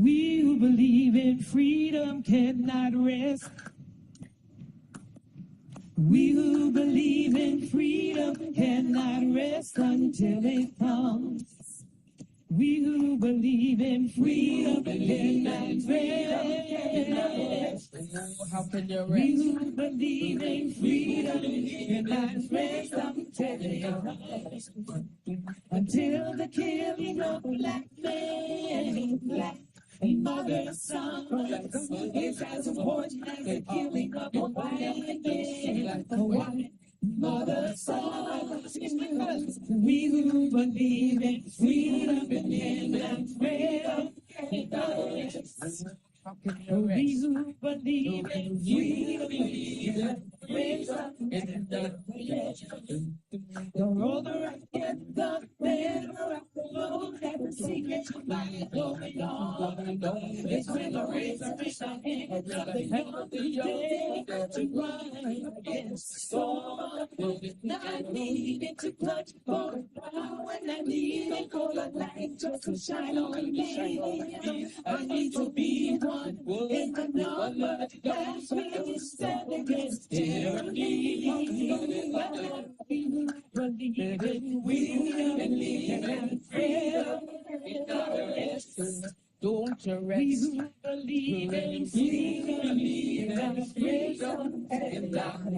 We who believe in freedom cannot rest. We who believe in freedom cannot rest until it comes. We who believe in freedom cannot rest. How can you rest? We who believe in freedom cannot rest until the killing of black men, black mother, son, is as important as the killing of a white man, a white mother, son. We who believe in freedom cannot rest. We who believe in freedom the roller I get, the better I flow. That the secret to my going on. It's when the resurrection hands up the healthy day to run against the storm. I needed to touch for the power, and I needed for the light just to shine on me. I need to be one in the number that's really stand against tyranny. Believe in we and freedom. Don't you rest. We believe in freedom and freedom and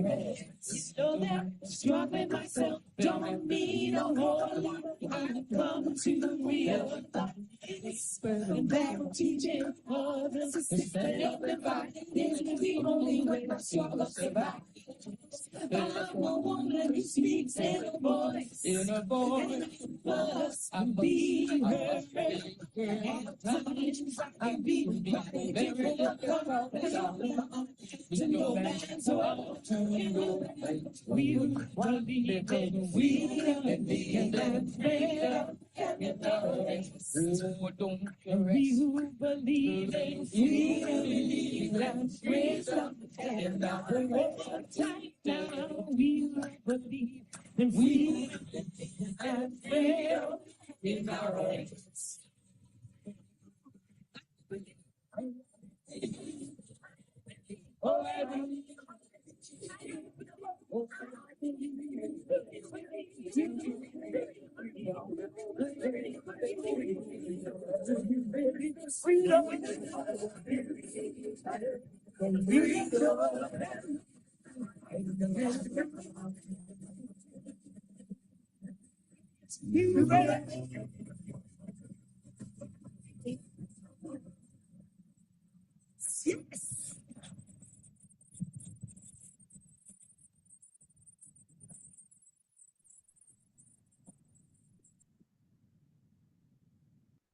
rest. So that struggling myself don't mean a whole lot. I've come to realize and that teaching others to stay up and fight is the only way to survive. I'm a woman who speaks in a voice, must be heard. I be very to no man's altar. We believe in freedom and freedom. We who believe in freedom and freedom and our time down. We believe in freedom and freedom in our race.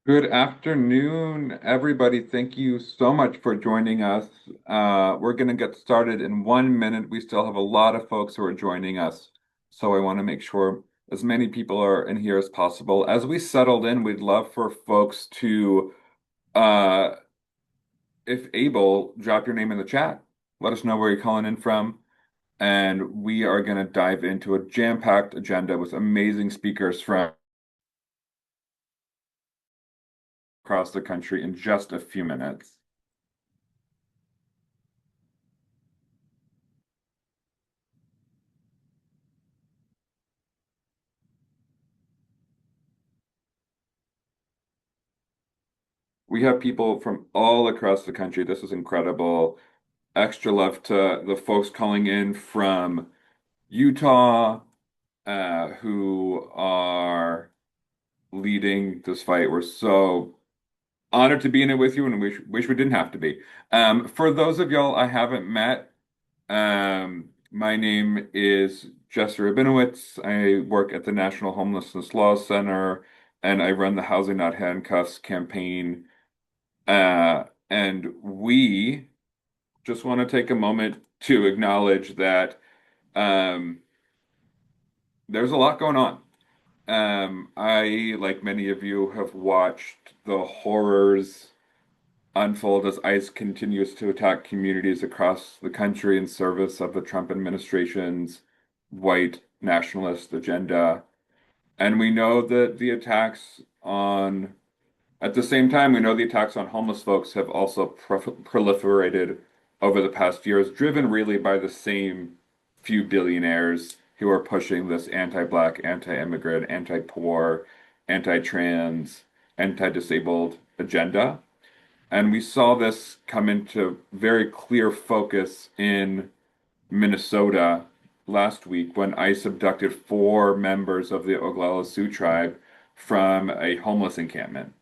Good afternoon, everybody. Thank you so much for joining us. We're going to get started in 1 minute. We still have a lot of folks who are joining us, so I want to make sure as many people are in here as possible. As we settled in, we'd love for folks to, if able, drop your name in the chat. Let us know where you're calling in from. And we are going to dive into a jam-packed agenda with amazing speakers from across the country in just a few minutes. We have people from all across the country. This is incredible. Extra love to the folks calling in from Utah, who are leading this fight. We're so honored to be in it with you, and wish we didn't have to be. For those of y'all I haven't met, my name is Jesse Rabinowitz. I work at the National Homelessness Law Center, and I run the Housing Not Handcuffs campaign. And we just want to take a moment to acknowledge that there's a lot going on. I, like many of you, have watched the horrors unfold as ICE continues to attack communities across the country in service of the Trump administration's white nationalist agenda. And we know that the attacks on At the same time, we know the attacks on homeless folks have also proliferated over the past years, driven really by the same few billionaires who are pushing this anti-Black, anti-immigrant, anti-poor, anti-trans, anti-disabled agenda. And we saw this come into very clear focus in Minnesota last week when ICE abducted four members of the Oglala Sioux tribe from a homeless encampment.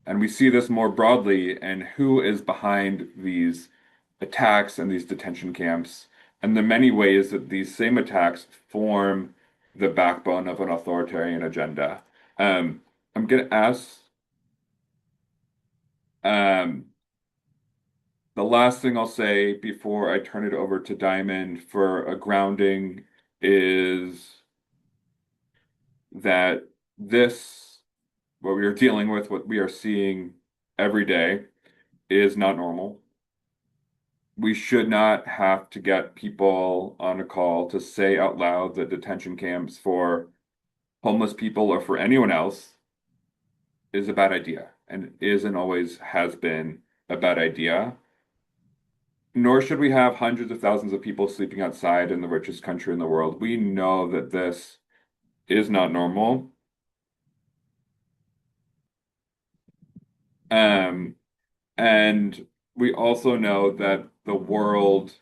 And we see this more broadly and who is behind these attacks and these detention camps, and the many ways that these same attacks form the backbone of an authoritarian agenda. I'm going to ask um, the last thing I'll say before I turn it over to Diamond for a grounding is that this, what we are dealing with, what we are seeing every day, is not normal. We should not have to get people on a call to say out loud that detention camps for homeless people or for anyone else is a bad idea and is and always has been a bad idea. Nor should we have hundreds of thousands of people sleeping outside in the richest country in the world. We know that this is not normal. Um, and we also know that the world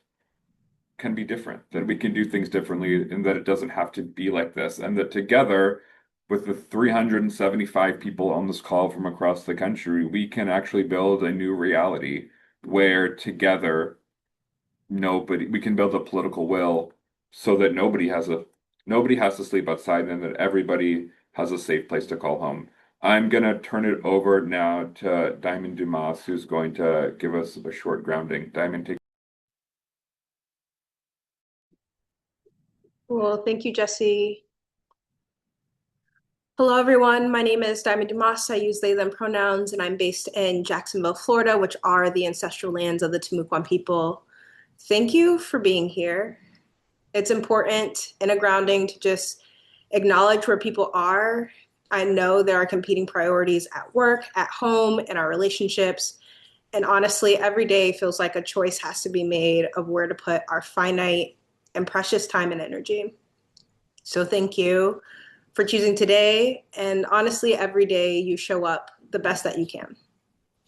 can be different, that we can do things differently, and that it doesn't have to be like this. And that together, with the 375 people on this call from across the country, we can actually build a new reality where together we can build a political will so that nobody has to sleep outside and that everybody has a safe place to call home. I'm gonna turn it over now to Diamond Dumas, who's going to give us a short grounding. Diamond, take. Well, thank you, Jesse. Hello, everyone. My name is Diamond Dumas. I use they, them pronouns, and I'm based in Jacksonville, Florida, which are the ancestral lands of the Timucuan people. Thank you for being here. It's important in a grounding to just acknowledge where people are. I know there are competing priorities at work, at home, in our relationships. And honestly, every day feels like a choice has to be made of where to put our finite and precious time and energy. So thank you for choosing today. And honestly, every day you show up the best that you can.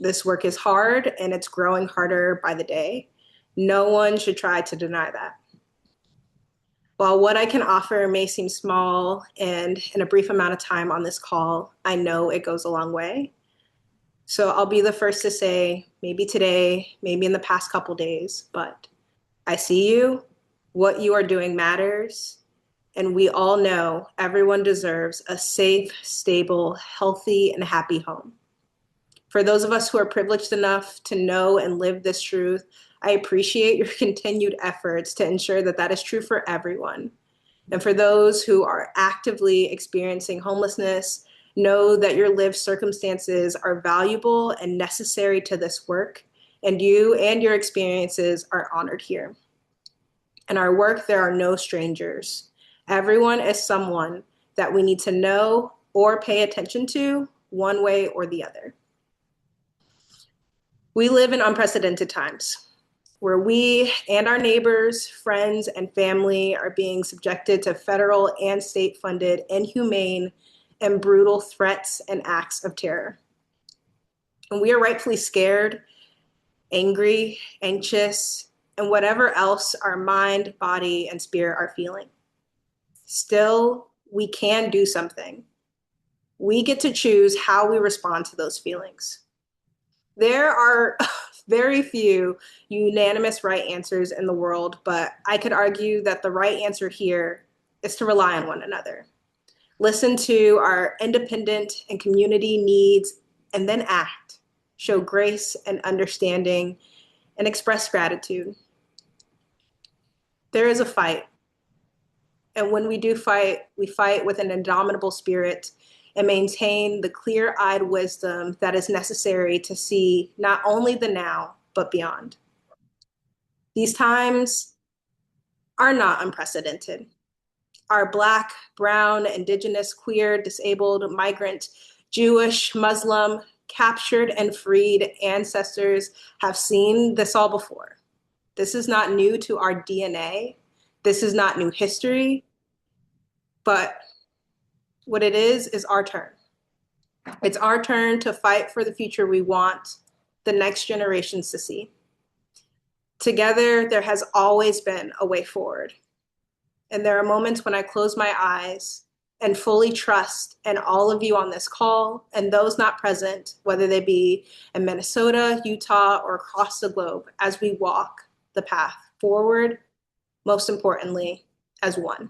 This work is hard and it's growing harder by the day. No one should try to deny that. While what I can offer may seem small and in a brief amount of time on this call, I know it goes a long way. So I'll be the first to say, maybe today, maybe in the past couple days, but I see you. What you are doing matters. And we all know everyone deserves a safe, stable, healthy, and happy home. For those of us who are privileged enough to know and live this truth, I appreciate your continued efforts to ensure that that is true for everyone. And for those who are actively experiencing homelessness, know that your lived circumstances are valuable and necessary to this work, and you and your experiences are honored here. In our work, there are no strangers. Everyone is someone that we need to know or pay attention to one way or the other. We live in unprecedented times where we and our neighbors, friends, and family are being subjected to federal and state-funded inhumane and brutal threats and acts of terror. And we are rightfully scared, angry, anxious, and whatever else our mind, body, and spirit are feeling. Still, we can do something. We get to choose how we respond to those feelings. There are very few unanimous right answers in the world, but I could argue that the right answer here is to rely on one another. Listen to our independent and community needs, and then act. Show grace and understanding, and express gratitude. There is a fight. And when we do fight, we fight with an indomitable spirit and maintain the clear-eyed wisdom that is necessary to see not only the now, but beyond. These times are not unprecedented. Our Black, brown, indigenous, queer, disabled, migrant, Jewish, Muslim, captured and freed ancestors have seen this all before. This is not new to our DNA. This is not new history, but what it is our turn. It's our turn to fight for the future we want the next generations to see. Together, there has always been a way forward. And there are moments when I close my eyes and fully trust in all of you on this call and those not present, whether they be in Minnesota, Utah, or across the globe, as we walk the path forward, most importantly, as one.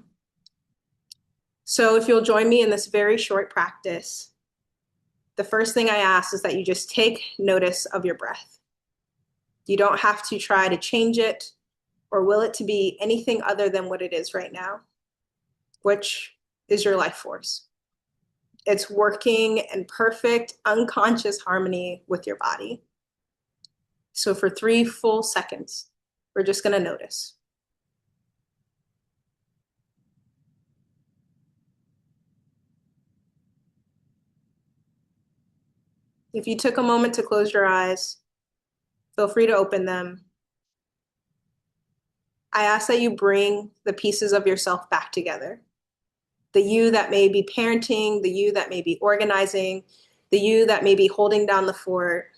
So if you'll join me in this very short practice, the first thing I ask is that you just take notice of your breath. You don't have to try to change it or will it to be anything other than what it is right now, which is your life force. It's working in perfect, unconscious harmony with your body. So for 3 full seconds, we're just gonna notice. If you took a moment to close your eyes, feel free to open them. I ask that you bring the pieces of yourself back together. The you that may be parenting, the you that may be organizing, the you that may be holding down the fort,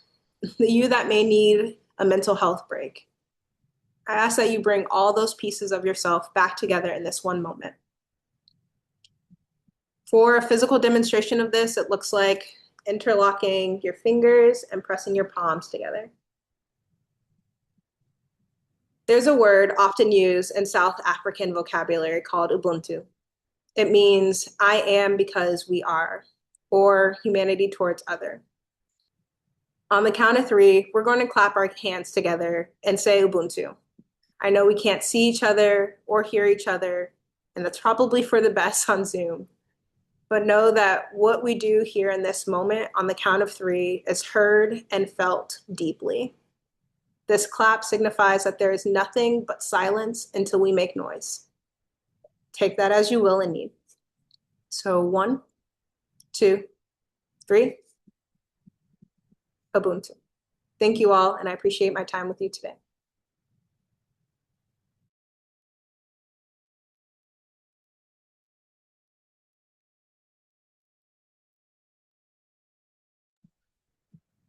the you that may need a mental health break. I ask that you bring all those pieces of yourself back together in this one moment. For a physical demonstration of this, it looks like interlocking your fingers and pressing your palms together. There's a word often used in South African vocabulary called Ubuntu. It means I am because we are, or humanity towards other. On the count of 3, we're going to clap our hands together and say Ubuntu. I know we can't see each other or hear each other, and that's probably for the best on Zoom. But know that what we do here in this moment on the count of 3 is heard and felt deeply. This clap signifies that there is nothing but silence until we make noise. Take that as you will and need. So 1, 2, 3. Ubuntu. Thank you all, and I appreciate my time with you today.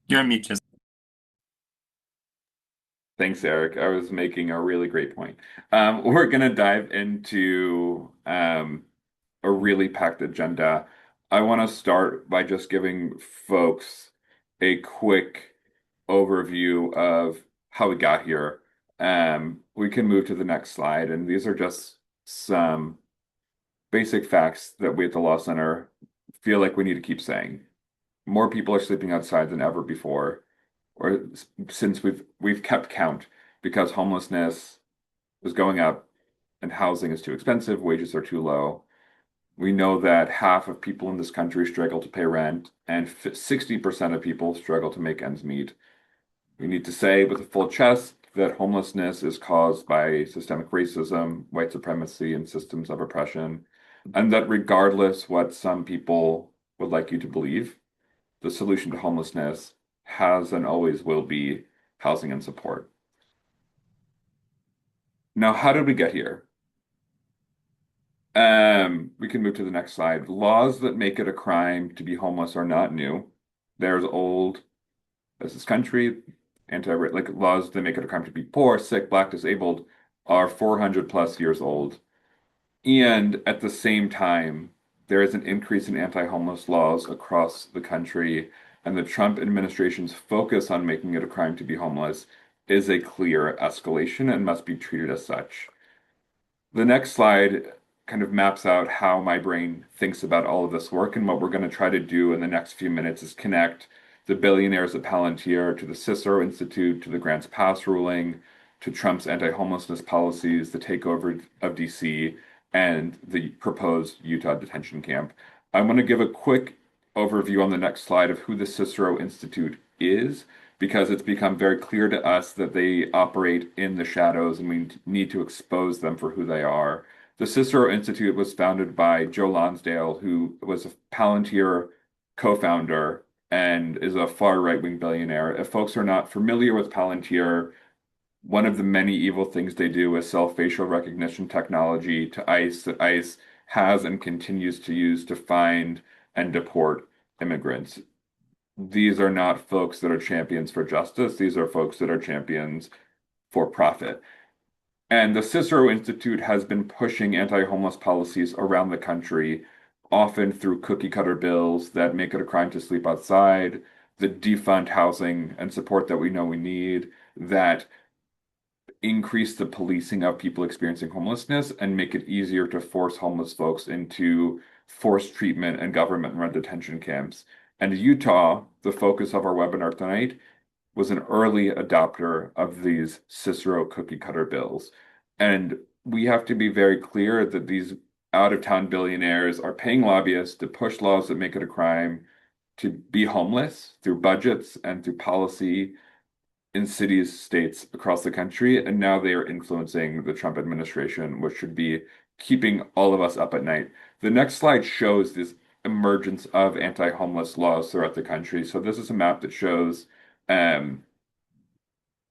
You're on mute, just. Thanks, Eric. I was making a really great point. We're going to dive into a really packed agenda. I want to start by just giving folks a quick overview of how we got here. We can move to the next slide, and these are just some basic facts that we at the Law Center feel like we need to keep saying. More people are sleeping outside than ever before, or since we've kept count, because homelessness is going up and housing is too expensive, wages are too low. We know that half of people in this country struggle to pay rent, and 60% of people struggle to make ends meet. We need to say with a full chest that homelessness is caused by systemic racism, white supremacy, and systems of oppression, and that regardless what some people would like you to believe, the solution to homelessness has and always will be housing and support. Now, how did we get here? We can move to the next slide. Laws that make it a crime to be homeless are not new. They're as old as this country. Like laws that make it a crime to be poor, sick, black, disabled are 400 plus years old. And at the same time, there is an increase in anti-homeless laws across the country, and the Trump administration's focus on making it a crime to be homeless is a clear escalation and must be treated as such. The next slide kind of maps out how my brain thinks about all of this work, and what we're going to try to do in the next few minutes is connect the billionaires at Palantir to the Cicero Institute, to the Grants Pass ruling, to Trump's anti-homelessness policies, the takeover of DC, and the proposed Utah detention camp. I'm going to give a quick overview on the next slide of who the Cicero Institute is, because it's become very clear to us that they operate in the shadows and we need to expose them for who they are. The Cicero Institute was founded by Joe Lonsdale, who was a Palantir co-founder and is a far right-wing billionaire. If folks are not familiar with Palantir, one of the many evil things they do is sell facial recognition technology to ICE that ICE has and continues to use to find and deport immigrants. These are not folks that are champions for justice. These are folks that are champions for profit. And the Cicero Institute has been pushing anti-homeless policies around the country, often through cookie cutter bills that make it a crime to sleep outside, that defund housing and support that we know we need, that increase the policing of people experiencing homelessness and make it easier to force homeless folks into forced treatment and government-run detention camps. And Utah, the focus of our webinar tonight, was an early adopter of these Cicero cookie cutter bills. And we have to be very clear that these out-of-town billionaires are paying lobbyists to push laws that make it a crime to be homeless through budgets and through policy in cities, states across the country, and now they are influencing the Trump administration, which should be keeping all of us up at night. The next slide shows this emergence of anti-homeless laws throughout the country. So this is a map that shows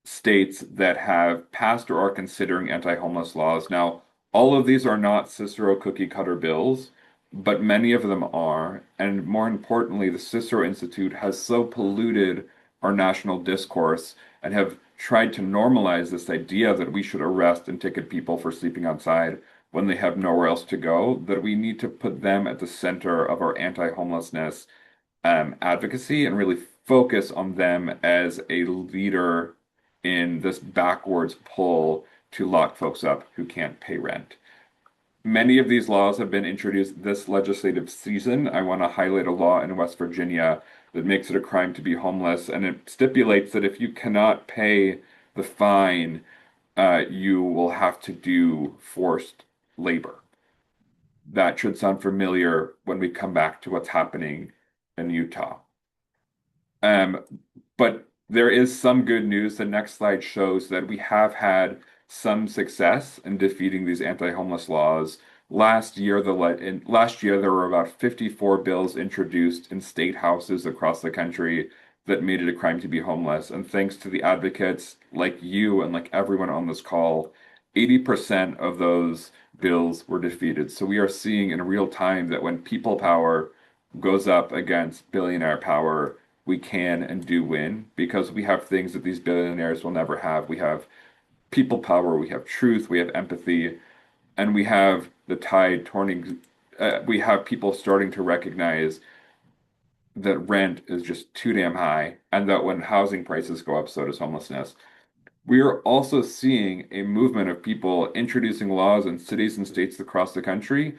states that have passed or are considering anti-homeless laws. Now, all of these are not Cicero cookie cutter bills, but many of them are. And more importantly, the Cicero Institute has so polluted our national discourse and have tried to normalize this idea that we should arrest and ticket people for sleeping outside when they have nowhere else to go, that we need to put them at the center of our anti-homelessness advocacy and really focus on them as a leader in this backwards pull to lock folks up who can't pay rent. Many of these laws have been introduced this legislative season. I want to highlight a law in West Virginia that makes it a crime to be homeless, and it stipulates that if you cannot pay the fine, you will have to do forced labor. That should sound familiar when we come back to what's happening in Utah. But there is some good news. The next slide shows that we have had some success in defeating these anti-homeless laws. Last year, there were about 54 bills introduced in state houses across the country that made it a crime to be homeless. And thanks to the advocates like you and like everyone on this call, 80% of those bills were defeated. So we are seeing in real time that when people power goes up against billionaire power, we can and do win because we have things that these billionaires will never have. We have people power, we have truth, we have empathy, and we have the tide turning. We have people starting to recognize that rent is just too damn high, and that when housing prices go up, so does homelessness. We are also seeing a movement of people introducing laws in cities and states across the country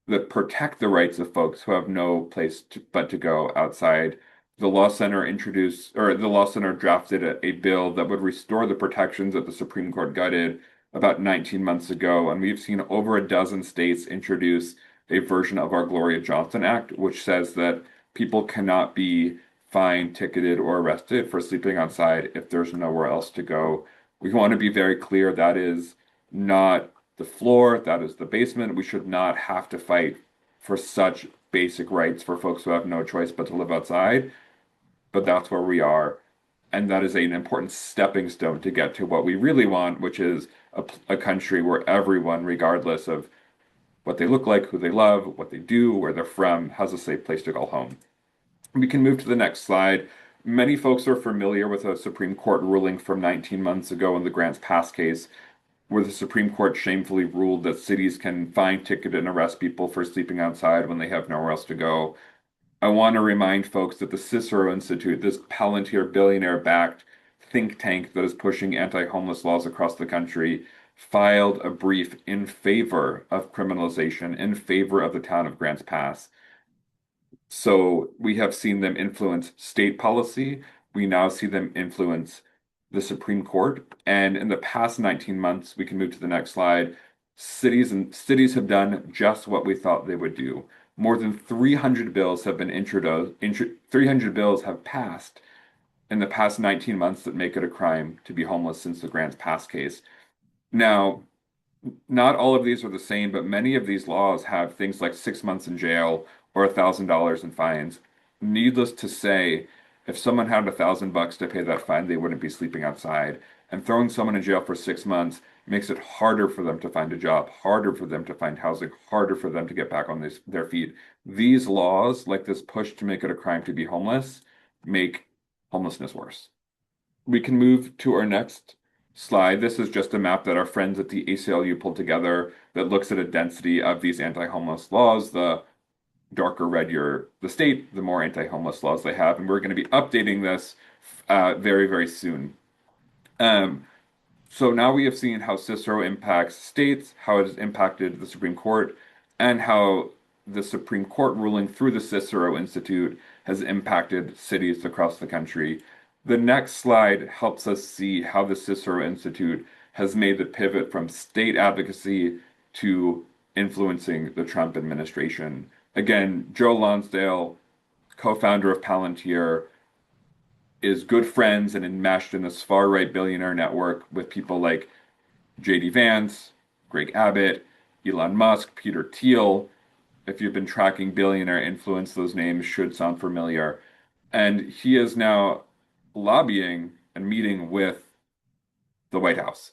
that protect the rights of folks who have no place but to go outside. The Law Center drafted a bill that would restore the protections that the Supreme Court gutted about 19 months ago, and we've seen over a dozen states introduce a version of our Gloria Johnson Act, which says that people cannot be fined, ticketed, or arrested for sleeping outside if there's nowhere else to go. We want to be very clear that is not the floor, that is the basement. We should not have to fight for such basic rights for folks who have no choice but to live outside. But that's where we are. And that is an important stepping stone to get to what we really want, which is a country where everyone, regardless of what they look like, who they love, what they do, where they're from, has a safe place to call home. We can move to the next slide. Many folks are familiar with a Supreme Court ruling from 19 months ago in the Grants Pass case, where the Supreme Court shamefully ruled that cities can fine, ticket, and arrest people for sleeping outside when they have nowhere else to go. I want to remind folks that the Cicero Institute, this Palantir billionaire-backed think tank that is pushing anti-homeless laws across the country, filed a brief in favor of criminalization, in favor of the town of Grants Pass. So we have seen them influence state policy. We now see them influence the Supreme Court. And in the past 19 months, we can move to the next slide, cities have done just what we thought they would do. More than 300 bills have been introduced, 300 bills have passed in the past 19 months that make it a crime to be homeless since the Grants Pass case. Now, not all of these are the same, but many of these laws have things like 6 months in jail or $1,000 in fines. needless to say, if someone had $1,000 to pay that fine, they wouldn't be sleeping outside. And throwing someone in jail for 6 months makes it harder for them to find a job, harder for them to find housing, harder for them to get back on their feet. These laws, like this push to make it a crime to be homeless, make homelessness worse. We can move to our next slide. This is just a map that our friends at the ACLU pulled together that looks at a density of these anti-homeless laws. The darker red the state, the more anti-homeless laws they have. And we're going to be updating this very, very soon. So now we have seen how Cicero impacts states, how it has impacted the Supreme Court, and how the Supreme Court ruling through the Cicero Institute has impacted cities across the country. The next slide helps us see how the Cicero Institute has made the pivot from state advocacy to influencing the Trump administration. Again, Joe Lonsdale, co-founder of Palantir, is good friends and enmeshed in this far-right billionaire network with people like J.D. Vance, Greg Abbott, Elon Musk, Peter Thiel. If you've been tracking billionaire influence, those names should sound familiar. And he is now lobbying and meeting with the White House.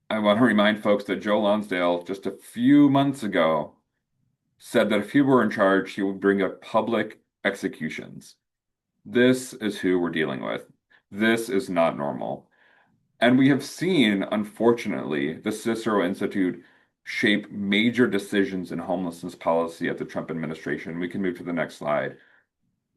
I want to remind folks that Joe Lonsdale, just a few months ago, said that if he were in charge, he would bring up public executions. This is who we're dealing with. This is not normal. And we have seen, unfortunately, the Cicero Institute shape major decisions in homelessness policy at the Trump administration. We can move to the next slide.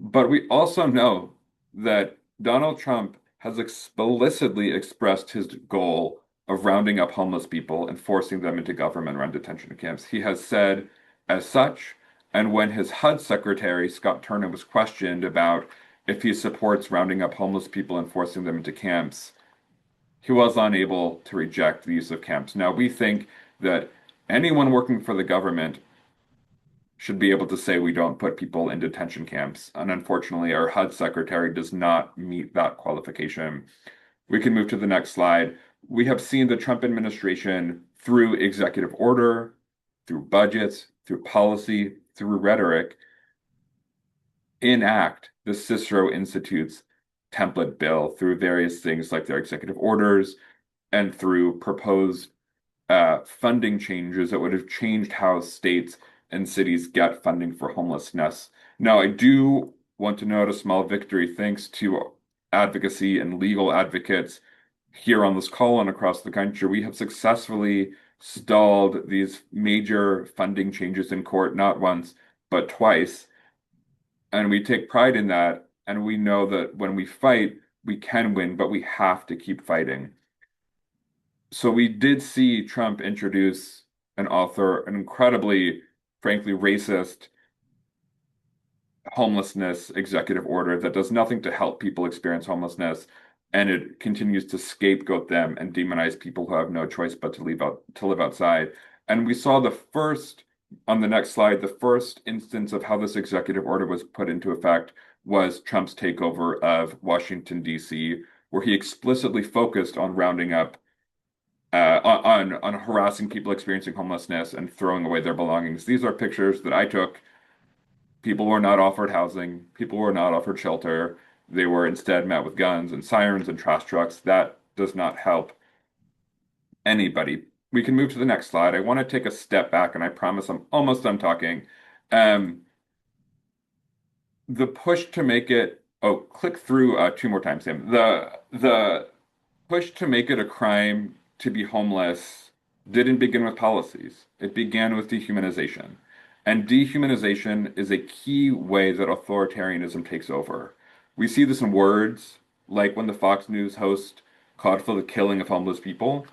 But we also know that Donald Trump has explicitly expressed his goal of rounding up homeless people and forcing them into government-run detention camps. He has said as such, and when his HUD secretary, Scott Turner, was questioned about if he supports rounding up homeless people and forcing them into camps, he was unable to reject the use of camps. Now, we think that anyone working for the government should be able to say we don't put people in detention camps. And unfortunately, our HUD secretary does not meet that qualification. We can move to the next slide. We have seen the Trump administration, through executive order, through budgets, through policy, through rhetoric, enact the Cicero Institute's template bill through various things like their executive orders and through proposed funding changes that would have changed how states and cities get funding for homelessness. Now, I do want to note a small victory thanks to advocacy and legal advocates here on this call and across the country. We have successfully stalled these major funding changes in court, not once, but twice. And we take pride in that. And we know that when we fight, we can win, but we have to keep fighting. So we did see Trump introduce and author an incredibly, frankly, racist homelessness executive order that does nothing to help people experience homelessness. And it continues to scapegoat them and demonize people who have no choice but to live outside. And we saw on the next slide, the first instance of how this executive order was put into effect was Trump's takeover of Washington, D.C., where he explicitly focused on rounding up, on harassing people experiencing homelessness and throwing away their belongings. These are pictures that I took. People were not offered housing. People were not offered shelter. They were instead met with guns and sirens and trash trucks. That does not help anybody. We can move to the next slide. I want to take a step back, and I promise I'm almost done talking. The push to make it, click through 2 more times, Sam. The push to make it a crime to be homeless didn't begin with policies. It began with dehumanization. And dehumanization is a key way that authoritarianism takes over. We see this in words, like when the Fox News host called for the killing of homeless people.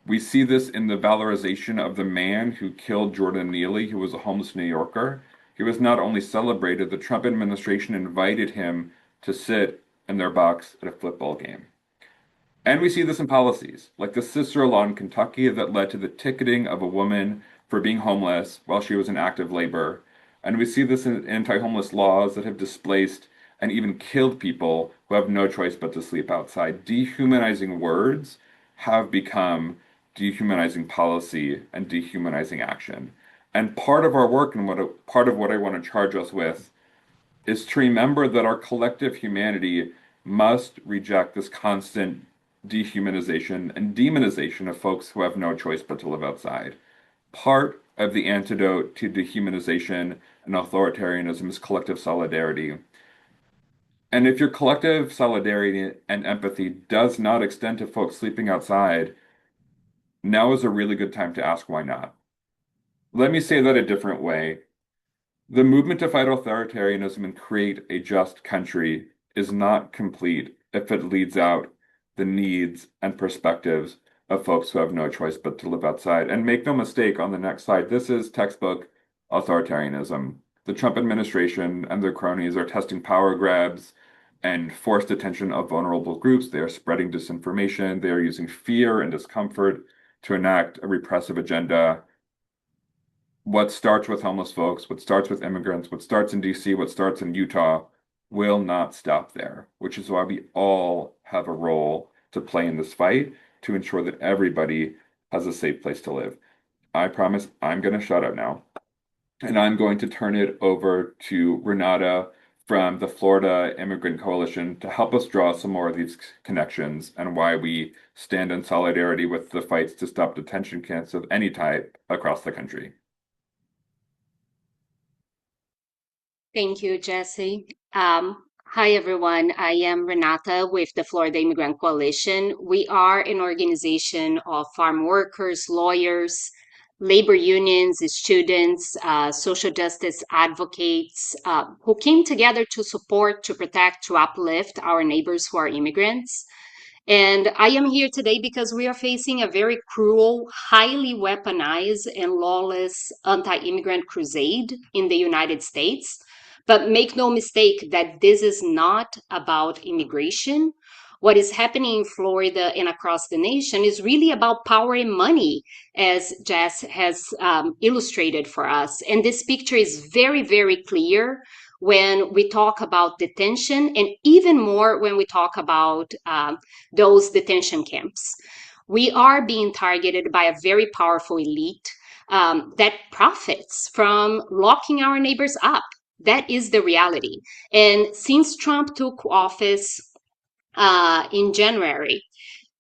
We see this in the valorization of the man who killed Jordan Neely, who was a homeless New Yorker. He was not only celebrated, the Trump administration invited him to sit in their box at a football game. And we see this in policies, like the Cicero law in Kentucky that led to the ticketing of a woman for being homeless while she was in active labor. And we see this in anti-homeless laws that have displaced and even killed people who have no choice but to sleep outside. Dehumanizing words have become dehumanizing policy and dehumanizing action. And part of our work and part of what I want to charge us with is to remember that our collective humanity must reject this constant dehumanization and demonization of folks who have no choice but to live outside. Part of the antidote to dehumanization and authoritarianism is collective solidarity. And if your collective solidarity and empathy does not extend to folks sleeping outside, now is a really good time to ask why not. Let me say that a different way. The movement to fight authoritarianism and create a just country is not complete if it leads out the needs and perspectives of folks who have no choice but to live outside. And make no mistake, on the next slide, this is textbook authoritarianism. The Trump administration and their cronies are testing power grabs and forced detention of vulnerable groups. They are spreading disinformation. They are using fear and discomfort to enact a repressive agenda. What starts with homeless folks, what starts with immigrants, what starts in DC, what starts in Utah will not stop there, which is why we all have a role to play in this fight to ensure that everybody has a safe place to live. I promise I'm going to shut up now, and I'm going to turn it over to Renata from the Florida Immigrant Coalition to help us draw some more of these connections and why we stand in solidarity with the fights to stop detention camps of any type across the country. Thank you, Jesse. Hi, everyone. I am Renata with the Florida Immigrant Coalition. We are an organization of farm workers, lawyers, labor unions, students, social justice advocates who came together to support, to protect, to uplift our neighbors who are immigrants. And I am here today because we are facing a very cruel, highly weaponized, and lawless anti-immigrant crusade in the United States. But make no mistake that this is not about immigration. What is happening in Florida and across the nation is really about power and money, as Jess has illustrated for us. And this picture is very, very clear when we talk about detention, and even more when we talk about those detention camps. We are being targeted by a very powerful elite that profits from locking our neighbors up. That is the reality. And since Trump took office in January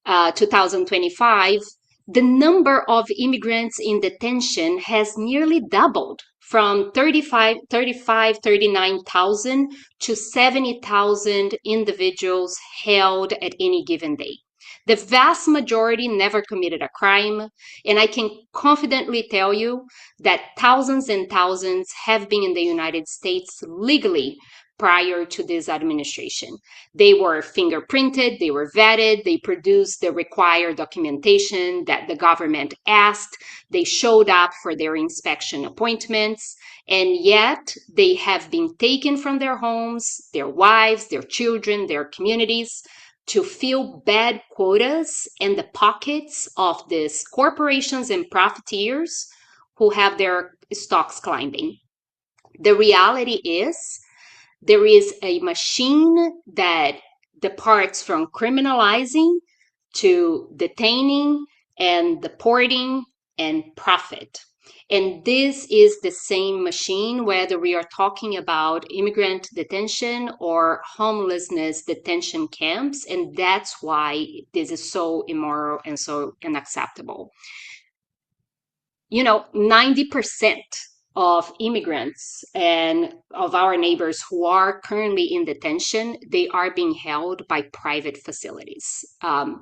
2025, the number of immigrants in detention has nearly doubled from 39,000 to 70,000 individuals held at any given day. The vast majority never committed a crime, and I can confidently tell you that thousands and thousands have been in the United States legally prior to this administration. They were fingerprinted, they were vetted, they produced the required documentation that the government asked, they showed up for their inspection appointments, and yet they have been taken from their homes, their wives, their children, their communities, to fill bad quotas in the pockets of these corporations and profiteers who have their stocks climbing. The reality is, there is a machine that departs from criminalizing to detaining and deporting and profit. And this is the same machine, whether we are talking about immigrant detention or homelessness detention camps. And that's why this is so immoral and so unacceptable. 90% of immigrants and of our neighbors who are currently in detention, they are being held by private facilities.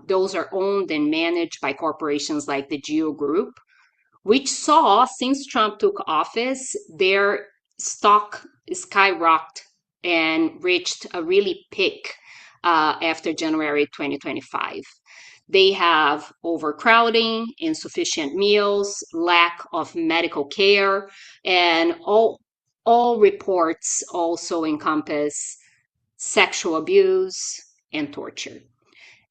Those are owned and managed by corporations like the Geo Group, which saw, since Trump took office, their stock skyrocketed and reached a really peak after January 2025. They have overcrowding, insufficient meals, lack of medical care, and all reports also encompass sexual abuse and torture.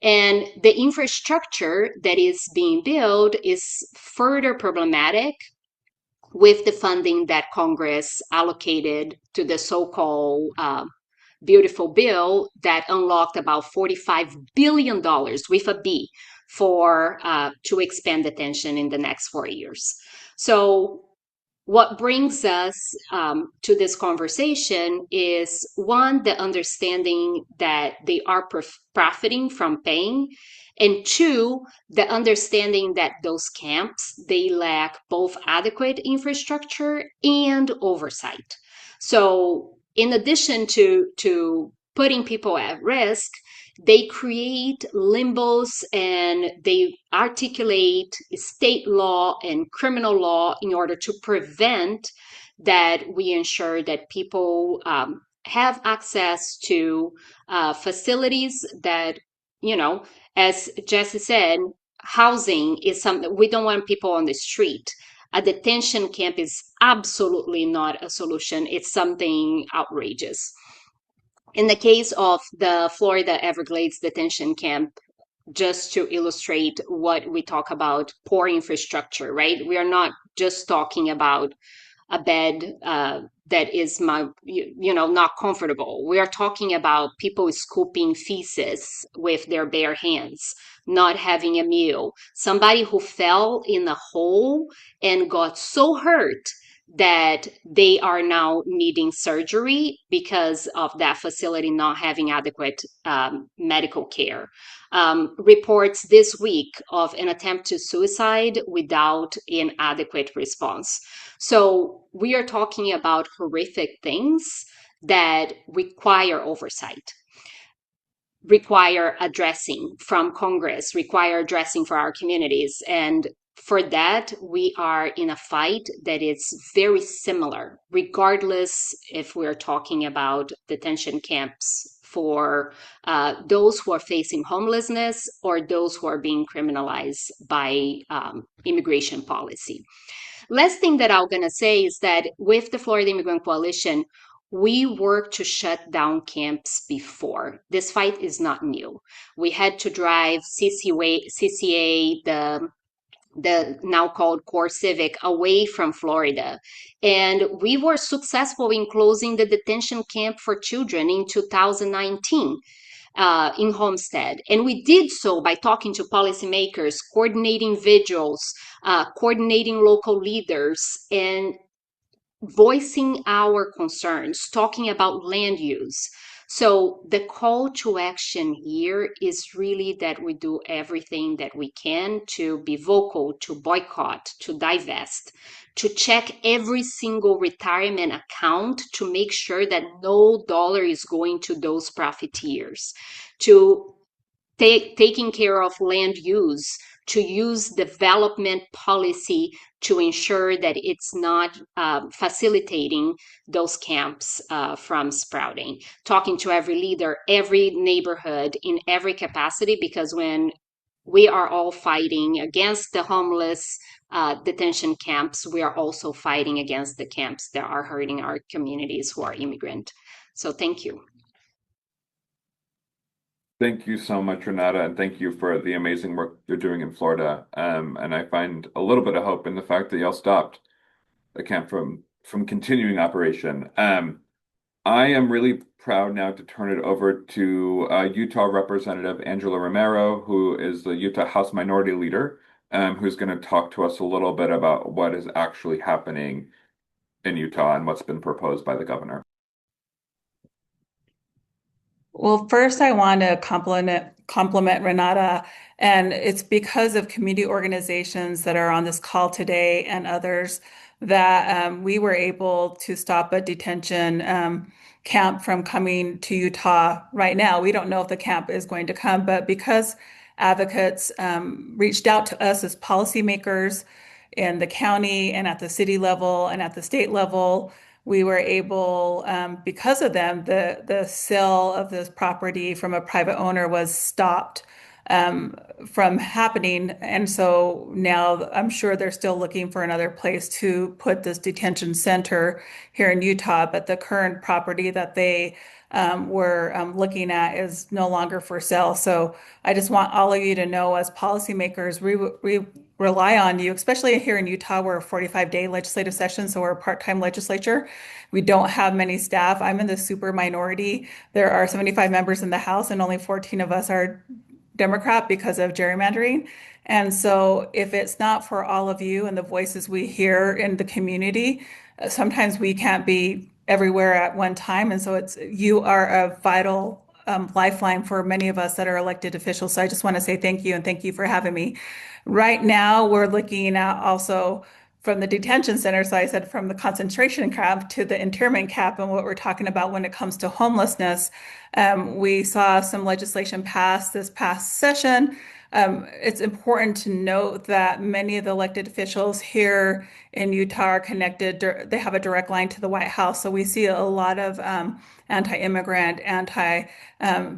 And the infrastructure that is being built is further problematic with the funding that Congress allocated to the so-called beautiful bill that unlocked about $45 billion with a B for to expand detention in the next 4 years. So what brings us to this conversation is one, the understanding that they are profiting from paying, and two, the understanding that those camps, they lack both adequate infrastructure and oversight. So in addition to putting people at risk, they create limbos and they articulate state law and criminal law in order to prevent that we ensure that people have access to facilities that, you know, as Jesse said, housing is something we don't want people on the street. A detention camp is absolutely not a solution. It's something outrageous. In the case of the Florida Everglades detention camp, just to illustrate what we talk about poor infrastructure, right? We are not just talking about a bed that is not comfortable. We are talking about people scooping feces with their bare hands, not having a meal, somebody who fell in a hole and got so hurt that they are now needing surgery because of that facility not having adequate medical care. Reports this week of an attempt to suicide without an adequate response. So we are talking about horrific things that require oversight, require addressing from Congress, require addressing for our communities. And for that, we are in a fight that is very similar, regardless if we're talking about detention camps for those who are facing homelessness or those who are being criminalized by immigration policy. Last thing that I'm going to say is that with the Florida Immigrant Coalition, we worked to shut down camps before. This fight is not new. We had to drive CCA, the now called Core Civic, away from Florida. And we were successful in closing the detention camp for children in 2019. In Homestead. And we did so by talking to policymakers, coordinating vigils, coordinating local leaders, and voicing our concerns, talking about land use. So the call to action here is really that we do everything that we can to be vocal, to boycott, to divest, to check every single retirement account to make sure that no dollar is going to those profiteers, to taking care of land use, to use development policy to ensure that it's not facilitating those camps from sprouting. Talking to every leader, every neighborhood in every capacity, because when we are all fighting against the homeless detention camps, we are also fighting against the camps that are hurting our communities who are immigrant. So thank you. Thank you so much, Renata, and thank you for the amazing work you're doing in Florida. And I find a little bit of hope in the fact that y'all stopped the camp from continuing operation. I am really proud now to turn it over to Utah Representative Angela Romero, who is the Utah House Minority Leader, who's going to talk to us a little bit about what is actually happening in Utah and what's been proposed by the governor. Well, first I want to compliment Renata, and it's because of community organizations that are on this call today and others that we were able to stop a detention camp from coming to Utah right now. We don't know if the camp is going to come, but because advocates reached out to us as policymakers in the county and at the city level and at the state level, we were able, because of them, the sale of this property from a private owner was stopped from happening. And so now I'm sure they're still looking for another place to put this detention center here in Utah, but the current property that they were looking at is no longer for sale. So I just want all of you to know, as policymakers, we rely on you, especially here in Utah. We're a 45-day legislative session, so we're a part-time legislature. We don't have many staff. I'm in the super minority. There are 75 members in the House, and only 14 of us are Democrat because of gerrymandering. And so if it's not for all of you and the voices we hear in the community, sometimes we can't be everywhere at one time. And so you are a vital lifeline for many of us that are elected officials. So I just want to say thank you and thank you for having me. Right now, we're looking at also from the detention center. So I said from the concentration camp to the internment camp, and what we're talking about when it comes to homelessness. We saw some legislation passed this past session. It's important to note that many of the elected officials here in Utah are connected. They have a direct line to the White House. So we see a lot of anti-immigrant,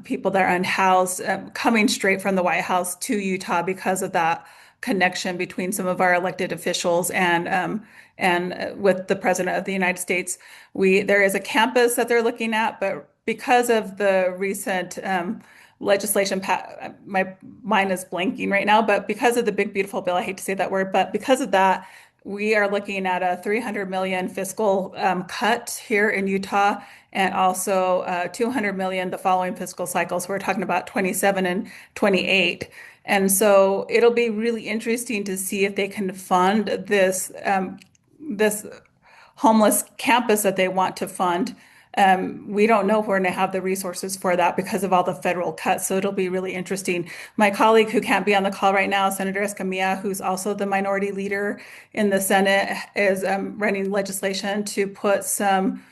people that are unhoused coming straight from the White House to Utah because of that connection between some of our elected officials and with the President of the United States. There is a campus that they're looking at, but because of the recent legislation, my mind is blanking right now, but because of the big beautiful bill, I hate to say that word, but because of that, we are looking at a 300 million fiscal cut here in Utah, and also 200 million the following fiscal cycle. So we're talking about 27 and 28. And so it'll be really interesting to see if they can fund this homeless campus that they want to fund. We don't know if we're going to have the resources for that because of all the federal cuts. So it'll be really interesting. My colleague who can't be on the call right now, Senator Escamilla, who's also the minority leader in the Senate, is running legislation to put some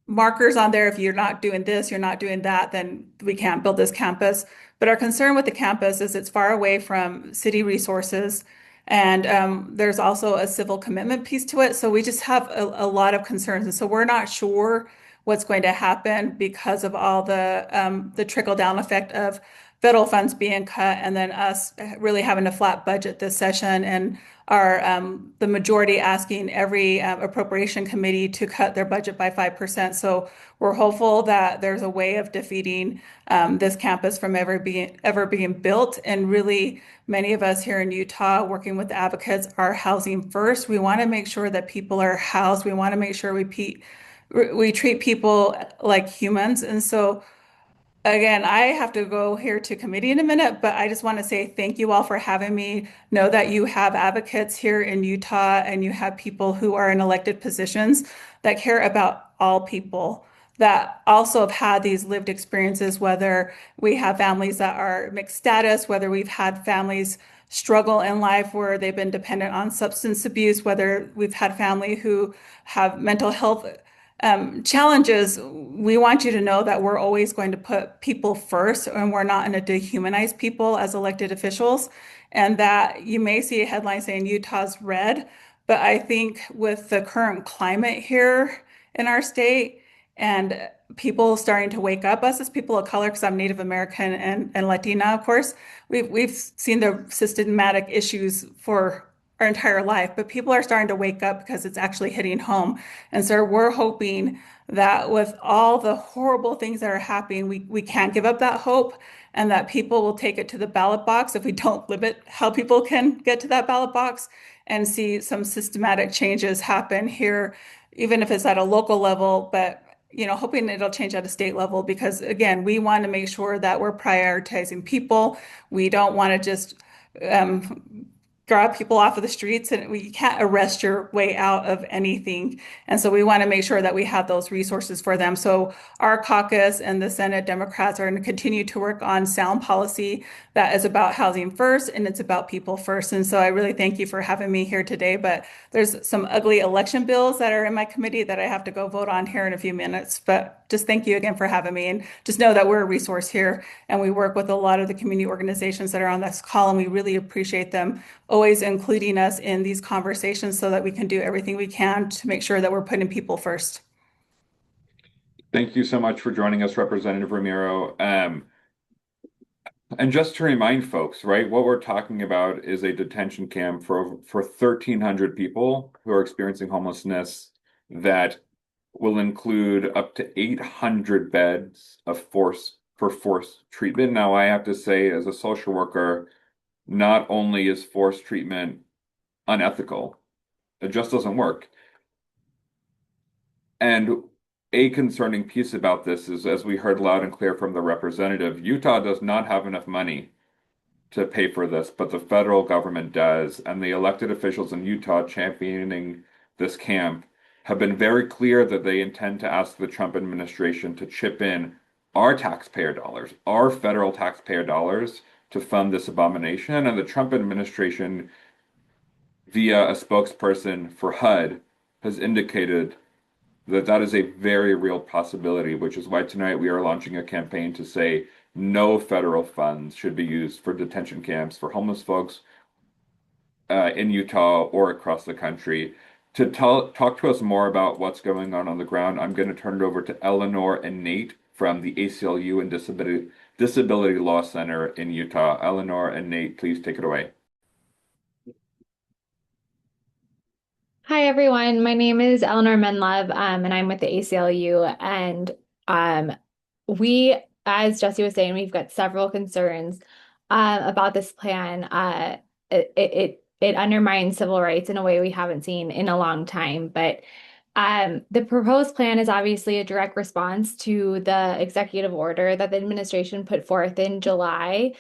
markers on there. If you're not doing this, you're not doing that, then we can't build this campus. But our concern with the campus is it's far away from city resources. And there's also a civil commitment piece to it. So we just have a lot of concerns. And so we're not sure what's going to happen because of all the trickle down effect of federal funds being cut and then us really having a flat budget this session and the majority asking every appropriation committee to cut their budget by 5%. So we're hopeful that there's a way of defeating this campus from ever being built. And really, many of us here in Utah working with advocates are housing first. We want to make sure that people are housed. We want to make sure we treat people like humans. And so again, I have to go here to committee in a minute, but I just want to say thank you all for having me. Know that you have advocates here in Utah and you have people who are in elected positions that care about all people that also have had these lived experiences, whether we have families that are mixed status, whether we've had families struggle in life where they've been dependent on substance abuse, whether we've had family who have mental health challenges. We want you to know that we're always going to put people first and we're not going to dehumanize people as elected officials. And that you may see a headline saying Utah's red, but I think with the current climate here in our state and people starting to wake up, us as people of color, because I'm Native American and Latina, of course, we've seen the systematic issues for our entire life, but people are starting to wake up because it's actually hitting home. And so we're hoping that with all the horrible things that are happening, we can't give up that hope and that people will take it to the ballot box if we don't limit how people can get to that ballot box and see some systematic changes happen here, even if it's at a local level, but hoping it'll change at a state level because again, we want to make sure that we're prioritizing people. We don't want to just grab people off of the streets and you can't arrest your way out of anything. And so we want to make sure that we have those resources for them. So our caucus and the Senate Democrats are going to continue to work on sound policy that is about housing first and it's about people first. And so I really thank you for having me here today, but there's some ugly election bills that are in my committee that I have to go vote on here in a few minutes. But just thank you again for having me and just know that we're a resource here and we work with a lot of the community organizations that are on this call and we really appreciate them always including us in these conversations so that we can do everything we can to make sure that we're putting people first. Thank you so much for joining us, Representative Ramiro. And just to remind folks, right, what we're talking about is a detention camp for 1,300 people who are experiencing homelessness that will include up to 800 beds of forced treatment. Now, I have to say, as a social worker, not only is forced treatment unethical, it just doesn't work. And a concerning piece about this is, as we heard loud and clear from the representative, Utah does not have enough money to pay for this, but the federal government does. And the elected officials in Utah championing this camp have been very clear that they intend to ask the Trump administration to chip in our taxpayer dollars, our federal taxpayer dollars, to fund this abomination. And the Trump administration, via a spokesperson for HUD, has indicated that that is a very real possibility, which is why tonight we are launching a campaign to say no federal funds should be used for detention camps for homeless folks in Utah or across the country. To talk to us more about what's going on the ground, I'm going to turn it over to Eleanor and Nate from the ACLU and Disability Law Center in Utah. Eleanor and Nate, please take it away. Hi, everyone. My name is Eleanor Menlove, and I'm with the ACLU. And we, as Jesse was saying, we've got several concerns about this plan. It undermines civil rights in a way we haven't seen in a long time. But the proposed plan is obviously a direct response to the executive order that the administration put forth in July,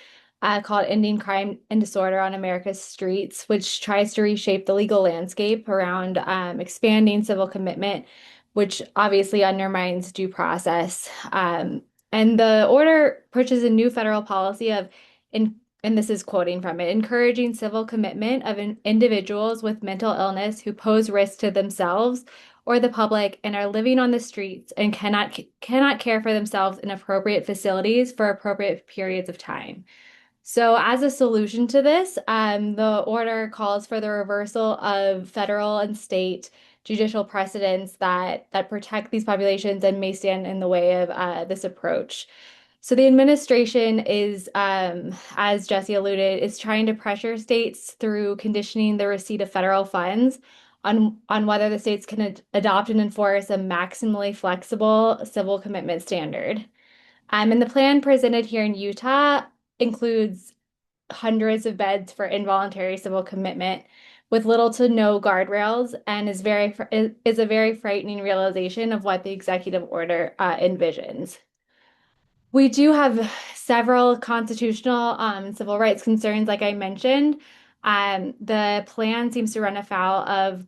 called Ending Crime and Disorder on America's Streets, which tries to reshape the legal landscape around expanding civil commitment, which obviously undermines due process. And the order pushes a new federal policy of, and this is quoting from it, encouraging civil commitment of individuals with mental illness who pose risk to themselves or the public and are living on the streets and cannot care for themselves in appropriate facilities for appropriate periods of time. So as a solution to this, the order calls for the reversal of federal and state judicial precedents that protect these populations and may stand in the way of this approach. So the administration is, as Jesse alluded, is trying to pressure states through conditioning the receipt of federal funds on whether the states can adopt and enforce a maximally flexible civil commitment standard. And the plan presented here in Utah includes hundreds of beds for involuntary civil commitment with little to no guardrails, and is a very frightening realization of what the executive order envisions. We do have several constitutional and civil rights concerns, like I mentioned. The plan seems to run afoul of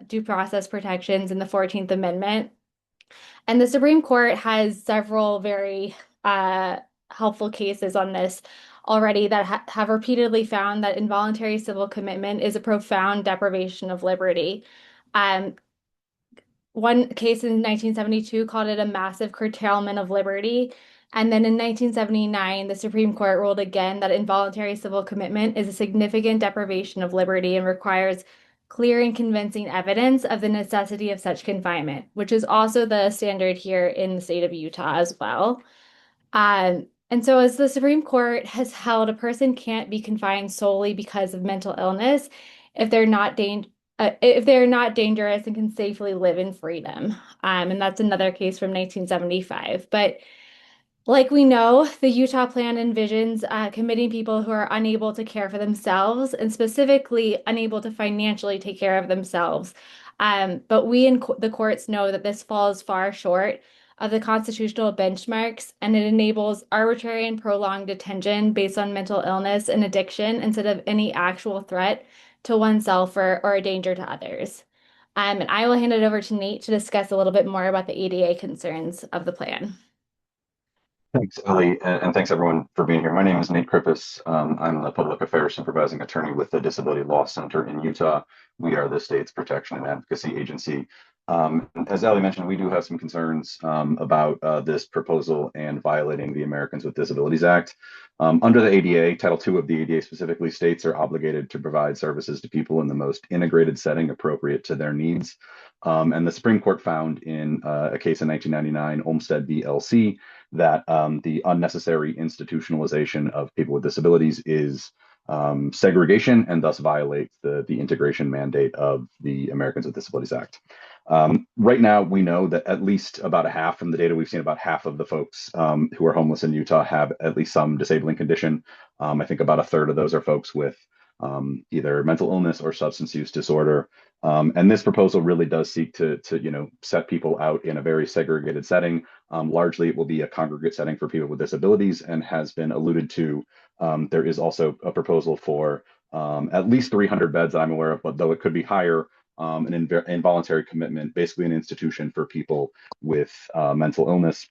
due process protections in the 14th Amendment. And the Supreme Court has several very helpful cases on this already that have repeatedly found that involuntary civil commitment is a profound deprivation of liberty. One case in 1972 called it a massive curtailment of liberty. And then in 1979, the Supreme Court ruled again that involuntary civil commitment is a significant deprivation of liberty and requires clear and convincing evidence of the necessity of such confinement, which is also the standard here in the state of Utah as well. And so as the Supreme Court has held, a person can't be confined solely because of mental illness if they're not dangerous and can safely live in freedom. And that's another case from 1975. But like we know, the Utah plan envisions committing people who are unable to care for themselves and specifically unable to financially take care of themselves. But we in the courts know that this falls far short of the constitutional benchmarks, and it enables arbitrary and prolonged detention based on mental illness and addiction instead of any actual threat to oneself or a danger to others. And I will hand it over to Nate to discuss a little bit more about the ADA concerns of the plan. Thanks, Ellie, and thanks everyone for being here. My name is Nate Krippis. I'm the Public Affairs Supervising Attorney with the Disability Law Center in Utah. We are the state's protection and advocacy agency. As Ellie mentioned, we do have some concerns about this proposal and violating the Americans with Disabilities Act. Under the ADA, Title II of the ADA specifically states are obligated to provide services to people in the most integrated setting appropriate to their needs. And the Supreme Court found in a case in 1999, Olmstead v. LC, that the unnecessary institutionalization of people with disabilities is segregation and thus violates the integration mandate of the Americans with Disabilities Act. Right now, we know that at least about a half, from the data we've seen, about half of the folks who are homeless in Utah have at least some disabling condition. I think about a third of those are folks with either mental illness or substance use disorder. And this proposal really does seek to set people out in a very segregated setting. Largely, it will be a congregate setting for people with disabilities, and has been alluded to There is also a proposal for at least 300 beds that I'm aware of, but though it could be higher, an involuntary commitment, basically an institution for people with mental illness.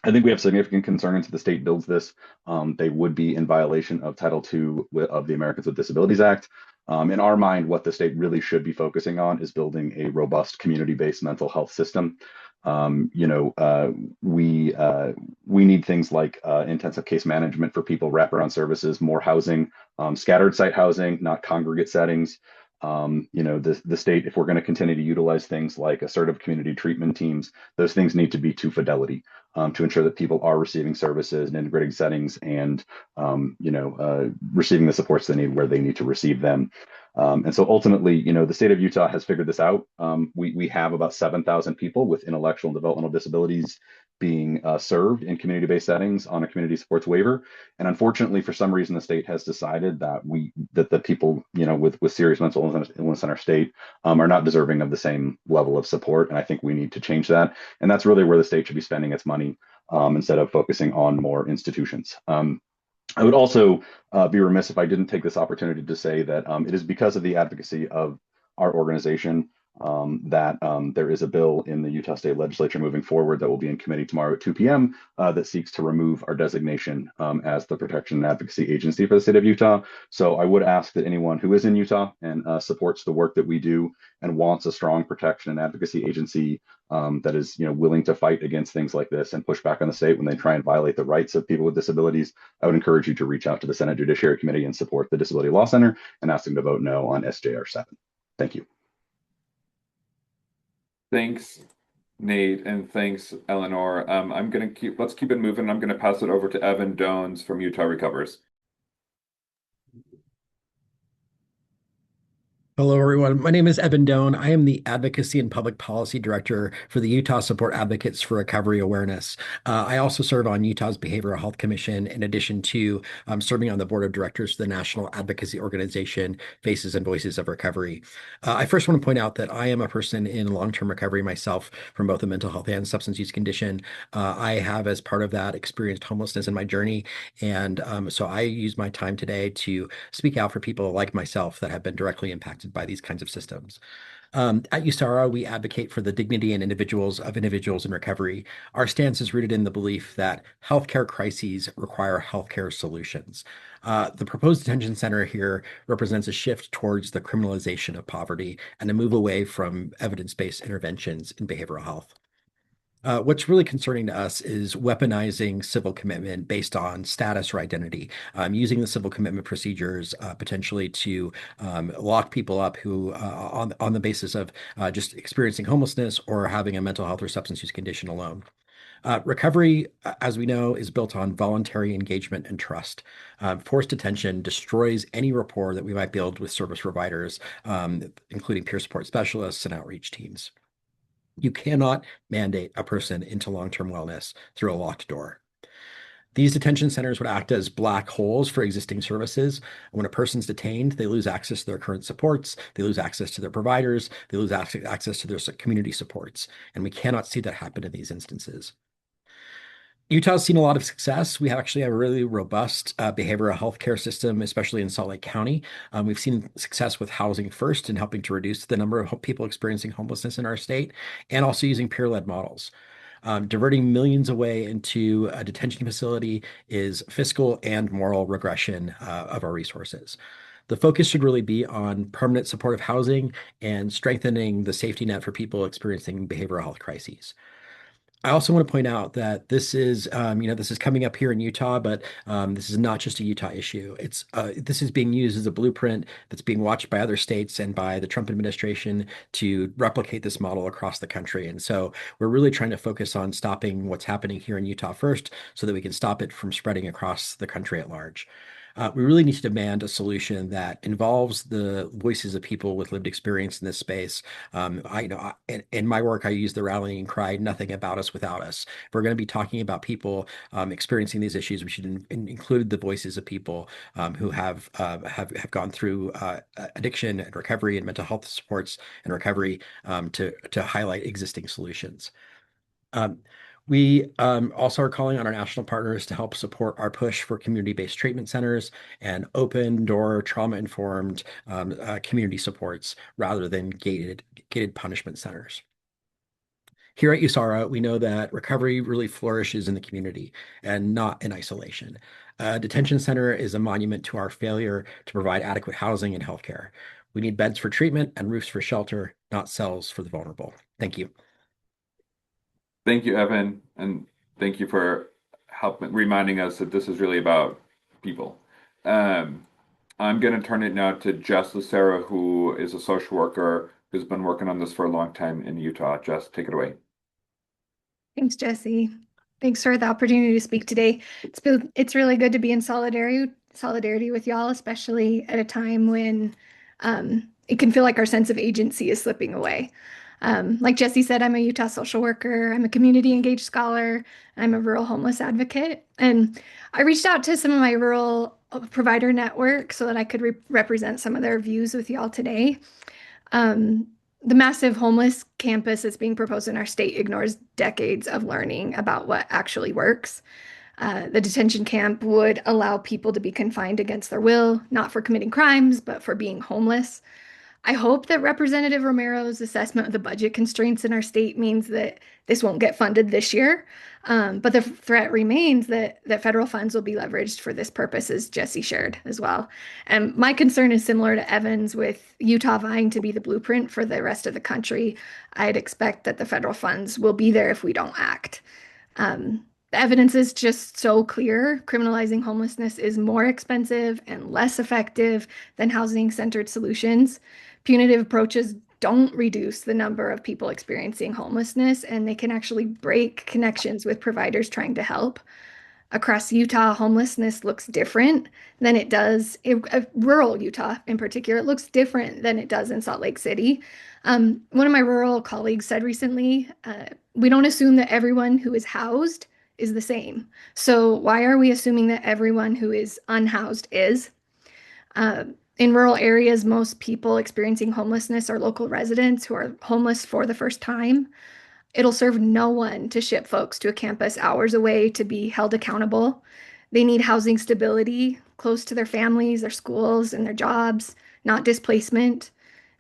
I think we have significant concerns if the state builds this. They would be in violation of Title II of the Americans with Disabilities Act. In our mind, what the state really should be focusing on is building a robust community-based mental health system. We need things like intensive case management for people, wraparound services, more housing, scattered site housing, not congregate settings. The state, if we're going to continue to utilize things like assertive community treatment teams, those things need to be to fidelity to ensure that people are receiving services in integrated settings and, receiving the supports they need where they need to receive them. And so ultimately, the state of Utah has figured this out. We have about 7,000 people with intellectual and developmental disabilities being served in community-based settings on a community supports waiver. And unfortunately, for some reason, the state has decided that the people, with serious mental illness in our state are not deserving of the same level of support. And I think we need to change that. And that's really where the state should be spending its money instead of focusing on more institutions. I would also be remiss if I didn't take this opportunity to say that it is because of the advocacy of our organization that there is a bill in the Utah State Legislature moving forward that will be in committee tomorrow at 2 p.m. That seeks to remove our designation as the protection and advocacy agency for the state of Utah. So I would ask that anyone who is in Utah and supports the work that we do and wants a strong protection and advocacy agency that is willing to fight against things like this and push back on the state when they try and violate the rights of people with disabilities, I would encourage you to reach out to the Senate Judiciary Committee and support the Disability Law Center and ask them to vote no on SJR 7. Thank you. Thanks, Nate, and thanks, Eleanor. Let's keep it moving. I'm gonna pass it over to Evan Dones from Utah Recovers. Hello, everyone. My name is Evan Doan. I am the Advocacy and Public Policy Director for the Utah Support Advocates for Recovery Awareness. I also serve on Utah's Behavioral Health Commission, in addition to serving on the board of directors for the national advocacy organization, Faces and Voices of Recovery. I first want to point out that I am a person in long-term recovery myself from both a mental health and substance use condition. I have, as part of that, experienced homelessness in my journey. And so I use my time today to speak out for people like myself that have been directly impacted by these kinds of systems. At USARA, we advocate for the dignity and individuals in recovery. Our stance is rooted in the belief that healthcare crises require healthcare solutions. The proposed detention center here represents a shift towards the criminalization of poverty and a move away from evidence-based interventions in behavioral health. What's really concerning to us is weaponizing civil commitment based on status or identity, using the civil commitment procedures potentially to lock people up who, on the basis of just experiencing homelessness or having a mental health or substance use condition alone. Recovery, as we know, is built on voluntary engagement and trust. Forced detention destroys any rapport that we might build with service providers, including peer support specialists and outreach teams. You cannot mandate a person into long-term wellness through a locked door. These detention centers would act as black holes for existing services. When a person's detained, they lose access to their current supports, they lose access to their providers, they lose access to their community supports, and we cannot see that happen in these instances. Utah's seen a lot of success. We actually have a really robust behavioral health care system, especially in Salt Lake County. We've seen success with Housing First and helping to reduce the number of people experiencing homelessness in our state, and also using peer-led models. Diverting millions away into a detention facility is fiscal and moral regression of our resources. The focus should really be on permanent supportive housing and strengthening the safety net for people experiencing behavioral health crises. I also want to point out that this is, this is coming up here in Utah, but this is not just a Utah issue. This is being used as a blueprint that's being watched by other states and by the Trump administration to replicate this model across the country. And so we're really trying to focus on stopping what's happening here in Utah first, so that we can stop it from spreading across the country at large. We really need to demand a solution that involves the voices of people with lived experience in this space. In my work, I use the rallying cry, "Nothing about us without us." If we're going to be talking about people experiencing these issues, we should include the voices of people who have gone through addiction and recovery and mental health supports and recovery to highlight existing solutions. We also are calling on our national partners to help support our push for community-based treatment centers and open-door, trauma-informed community supports rather than gated punishment centers. Here at USARA, we know that recovery really flourishes in the community and not in isolation. A detention center is a monument to our failure to provide adequate housing and healthcare. We need beds for treatment and roofs for shelter, not cells for the vulnerable. Thank you. Thank you, Evan, and thank you for helping reminding us that this is really about people. I'm going to turn it now to Jess Lucera, who is a social worker who's been working on this for a long time in Utah. Jess, take it away. Thanks, Jesse. Thanks for the opportunity to speak today. It's really good to be in solidarity with y'all, especially at a time when it can feel like our sense of agency is slipping away. Like Jesse said, I'm a Utah social worker, I'm a community engaged scholar, I'm a rural homeless advocate. And I reached out to some of my rural provider network so that I could represent some of their views with y'all today. The massive homeless campus that's being proposed in our state ignores decades of learning about what actually works. The detention camp would allow people to be confined against their will, not for committing crimes, but for being homeless. I hope that Representative Romero's assessment of the budget constraints in our state means that this won't get funded this year. But the threat remains that federal funds will be leveraged for this purpose, as Jesse shared as well. And my concern is similar to Evan's, with Utah vying to be the blueprint for the rest of the country. I'd expect that the federal funds will be there if we don't act. The evidence is just so clear. Criminalizing homelessness is more expensive and less effective than housing-centered solutions. Punitive approaches don't reduce the number of people experiencing homelessness, and they can actually break connections with providers trying to help. Across Utah, homelessness looks different than it does in rural Utah in particular. It looks different than it does in Salt Lake City. One of my rural colleagues said recently, we don't assume that everyone who is housed is the same. So why are we assuming that everyone who is unhoused is? In rural areas, most people experiencing homelessness are local residents who are homeless for the first time. It'll serve no one to ship folks to a campus hours away to be held accountable. They need housing stability close to their families, their schools, and their jobs, not displacement.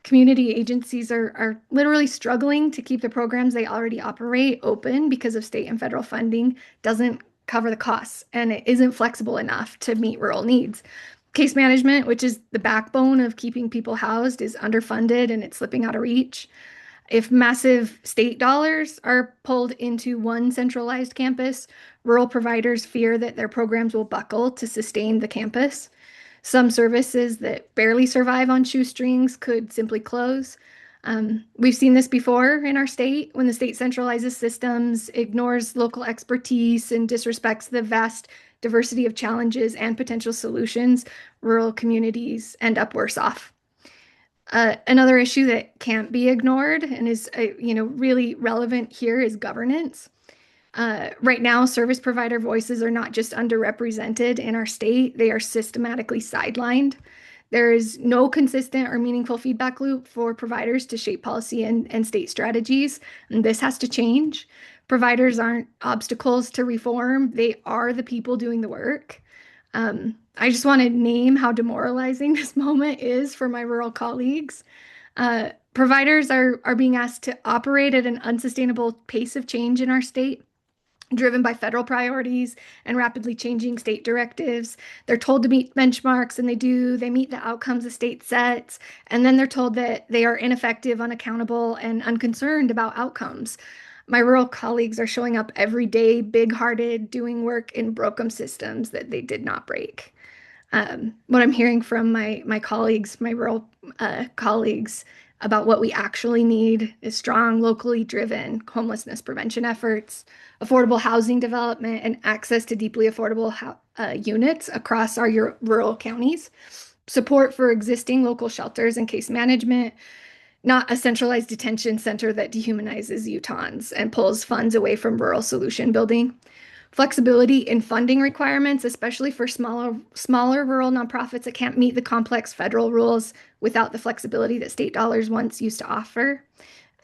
Community agencies are literally struggling to keep the programs they already operate open because of state and federal funding doesn't cover the costs, and it isn't flexible enough to meet rural needs. Case management, which is the backbone of keeping people housed, is underfunded and it's slipping out of reach. If massive state dollars are pulled into one centralized campus, rural providers fear that their programs will buckle to sustain the campus. Some services that barely survive on shoestrings could simply close. We've seen this before in our state when the state centralizes systems, ignores local expertise, and disrespects the vast diversity of challenges and potential solutions. Rural communities end up worse off. Another issue that can't be ignored and is really relevant here is governance. Right now, service provider voices are not just underrepresented in our state, they are systematically sidelined. There is no consistent or meaningful feedback loop for providers to shape policy and state strategies, and this has to change. Providers aren't obstacles to reform, they are the people doing the work. I just want to name how demoralizing this moment is for my rural colleagues. Providers are being asked to operate at an unsustainable pace of change in our state, driven by federal priorities and rapidly changing state directives. They're told to meet benchmarks, and they do. They meet the outcomes the state sets, and then they're told that they are ineffective, unaccountable, and unconcerned about outcomes. My rural colleagues are showing up every day, big-hearted, doing work in broken systems that they did not break. What I'm hearing from my colleagues, my rural colleagues, about what we actually need is strong, locally driven homelessness prevention efforts, affordable housing development, and access to deeply affordable units across our rural counties, support for existing local shelters and case management, not a centralized detention center that dehumanizes Utahns and pulls funds away from rural solution building. Flexibility in funding requirements, especially for smaller rural nonprofits that can't meet the complex federal rules without the flexibility that state dollars once used to offer.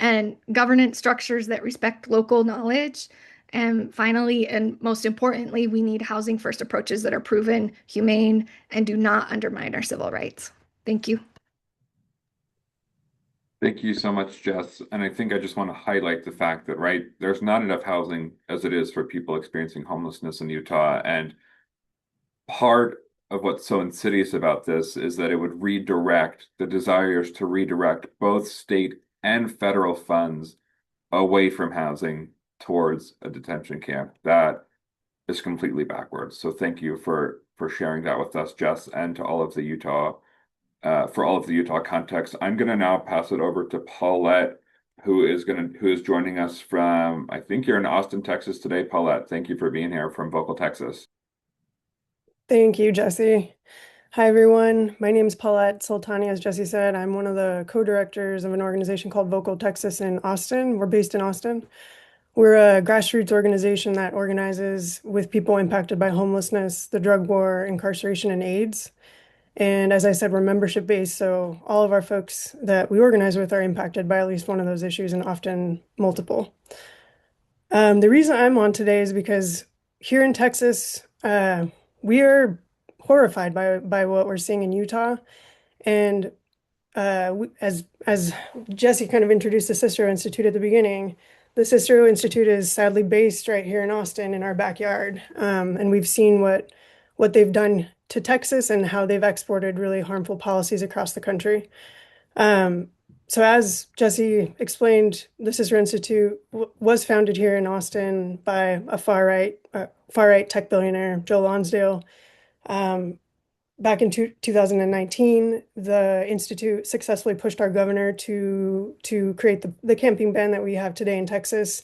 And governance structures that respect local knowledge And finally, and most importantly, we need housing first approaches that are proven, humane, and do not undermine our civil rights. Thank you. Thank you so much, Jess. And I think I just want to highlight the fact that, right, there's not enough housing as it is for people experiencing homelessness in Utah. And part of what's so insidious about this is that it would redirect the desires to redirect both state and federal funds away from housing towards a detention camp. That is completely backwards. So thank you for sharing that with us, Jess, and to all of the Utah for all of the Utah context. I'm going to now pass it over to Paulette, who is joining us from, I think you're in Austin, Texas today, Paulette. Thank you for being here from Vocal Texas. Thank you, Jesse. Hi, everyone. My name is Paulette Sultani, as Jesse said. I'm one of the co-directors of an organization called Vocal Texas in Austin. We're based in Austin. We're a grassroots organization that organizes with people impacted by homelessness, the drug war, incarceration, and AIDS. And as I said, we're membership-based, so all of our folks that we organize with are impacted by at least one of those issues and often multiple. The reason I'm on today is because here in Texas, we are horrified by what we're seeing in Utah. And as Jesse kind of introduced the Cicero Institute at the beginning, the Cicero Institute is sadly based right here in Austin in our backyard. And we've seen what they've done to Texas and how they've exported really harmful policies across the country. So as Jesse explained, the Cicero Institute was founded here in Austin by a far-right tech billionaire, Joe Lonsdale. Back in 2019, the Institute successfully pushed our governor to create the camping ban that we have today in Texas,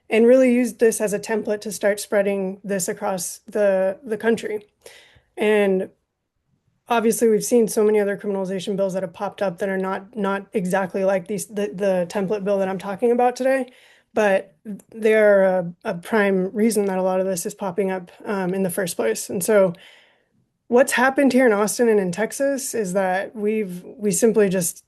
and really used this as a template to start spreading this across the country. And obviously, we've seen so many other criminalization bills that have popped up that are not exactly like the template bill that I'm talking about today, but they are a prime reason that a lot of this is popping up in the first place. And so what's happened here in Austin and in Texas is that we simply just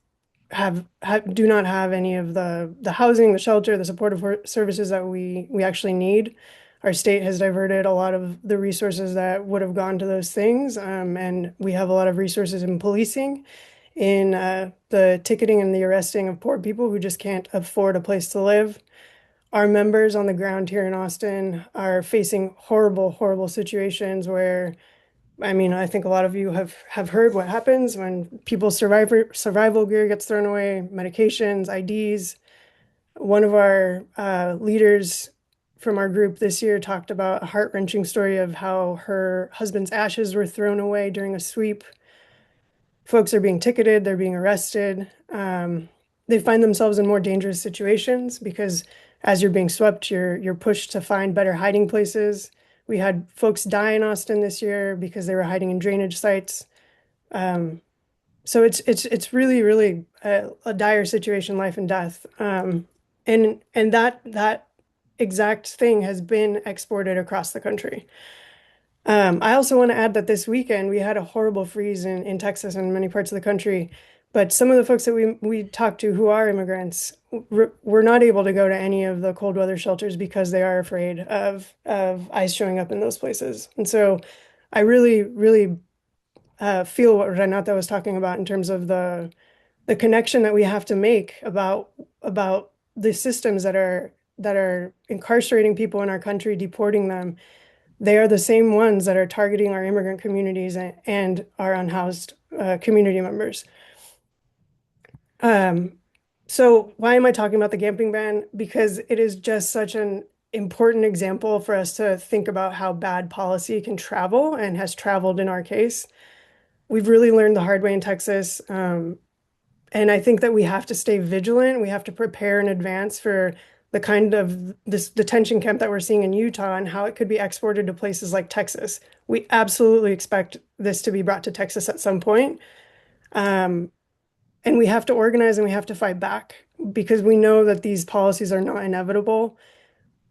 do not have any of the housing, the shelter, the supportive services that we actually need. Our state has diverted a lot of the resources that would have gone to those things, and we have a lot of resources in policing, in the ticketing and the arresting of poor people who just can't afford a place to live. Our members on the ground here in Austin are facing horrible, horrible situations where, I mean, I think a lot of you have heard what happens when people's survival gear gets thrown away, medications, IDs. One of our leaders from our group this year talked about a heart-wrenching story of how her husband's ashes were thrown away during a sweep. Folks are being ticketed, they're being arrested. They find themselves in more dangerous situations because as you're being swept, you're pushed to find better hiding places. We had folks die in Austin this year because they were hiding in drainage sites. So it's really, really a dire situation, life and death. And that exact thing has been exported across the country. I also want to add that this weekend we had a horrible freeze in Texas and many parts of the country. But some of the folks that we talked to who are immigrants were not able to go to any of the cold weather shelters because they are afraid of ICE showing up in those places. And so I really, really feel what Renata was talking about in terms of the connection that we have to make about the systems that are incarcerating people in our country, deporting them. They are the same ones that are targeting our immigrant communities and our unhoused community members. So why am I talking about the camping ban? Because it is just such an important example for us to think about how bad policy can travel and has traveled in our case. We've really learned the hard way in Texas. And I think that we have to stay vigilant. We have to prepare in advance for the kind of this detention camp that we're seeing in Utah and how it could be exported to places like Texas. We absolutely expect this to be brought to Texas at some point. And we have to organize and we have to fight back because we know that these policies are not inevitable.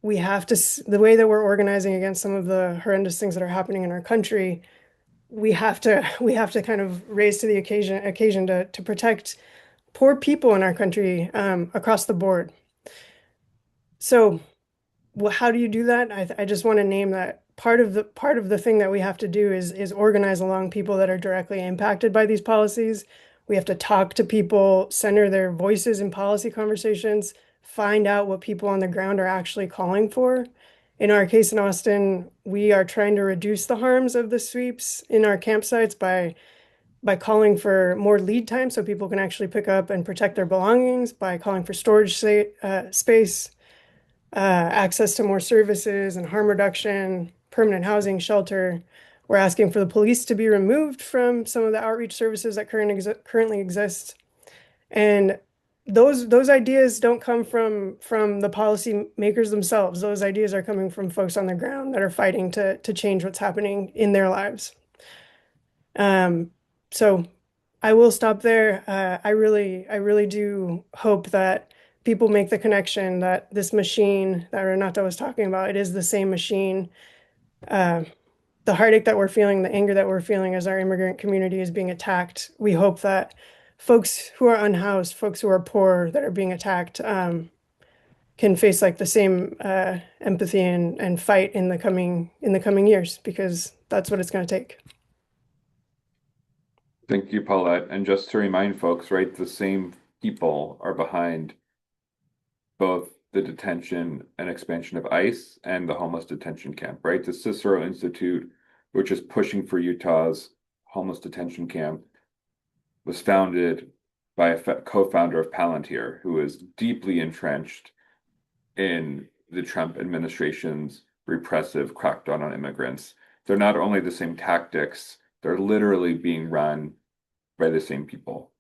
We have to, the way that we're organizing against some of the horrendous things that are happening in our country, we have to kind of raise to the occasion to protect poor people in our country across the board. So how do you do that? I just want to name that part of the thing that we have to do is organize along people that are directly impacted by these policies. We have to talk to people, center their voices in policy conversations, find out what people on the ground are actually calling for. In our case in Austin, we are trying to reduce the harms of the sweeps in our campsites by calling for more lead time so people can actually pick up and protect their belongings, by calling for storage space, access to more services and harm reduction, permanent housing, shelter. We're asking for the police to be removed from some of the outreach services that currently exist. And those ideas don't come from the policy makers themselves. Those ideas are coming from folks on the ground that are fighting to change what's happening in their lives. So I will stop there. I really do hope that people make the connection that this machine that Renata was talking about, it is the same machine. The heartache that we're feeling, the anger that we're feeling as our immigrant community is being attacked. We hope that folks who are unhoused, folks who are poor that are being attacked, can face like the same empathy and fight in the coming years, because that's what it's going to take. Thank you, Paulette. And just to remind folks, right, the same people are behind both the detention and expansion of ICE and the homeless detention camp, right? The Cicero Institute, which is pushing for Utah's homeless detention camp, was founded by a co-founder of Palantir, who is deeply entrenched in the Trump administration's repressive crackdown on immigrants. They're not only the same tactics, they're literally being run by the same people.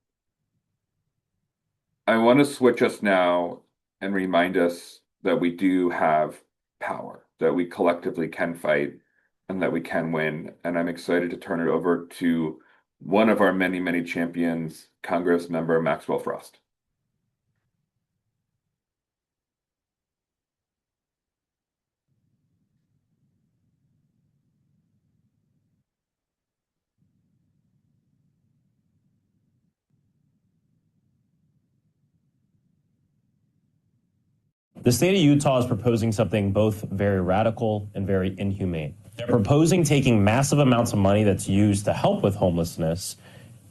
I want to switch us now and remind us that we do have power, that we collectively can fight, and that we can win. And I'm excited to turn it over to one of our many, many champions, Congressmember Maxwell Frost. The state of Utah is proposing something both very radical and very inhumane. They're proposing taking massive amounts of money that's used to help with homelessness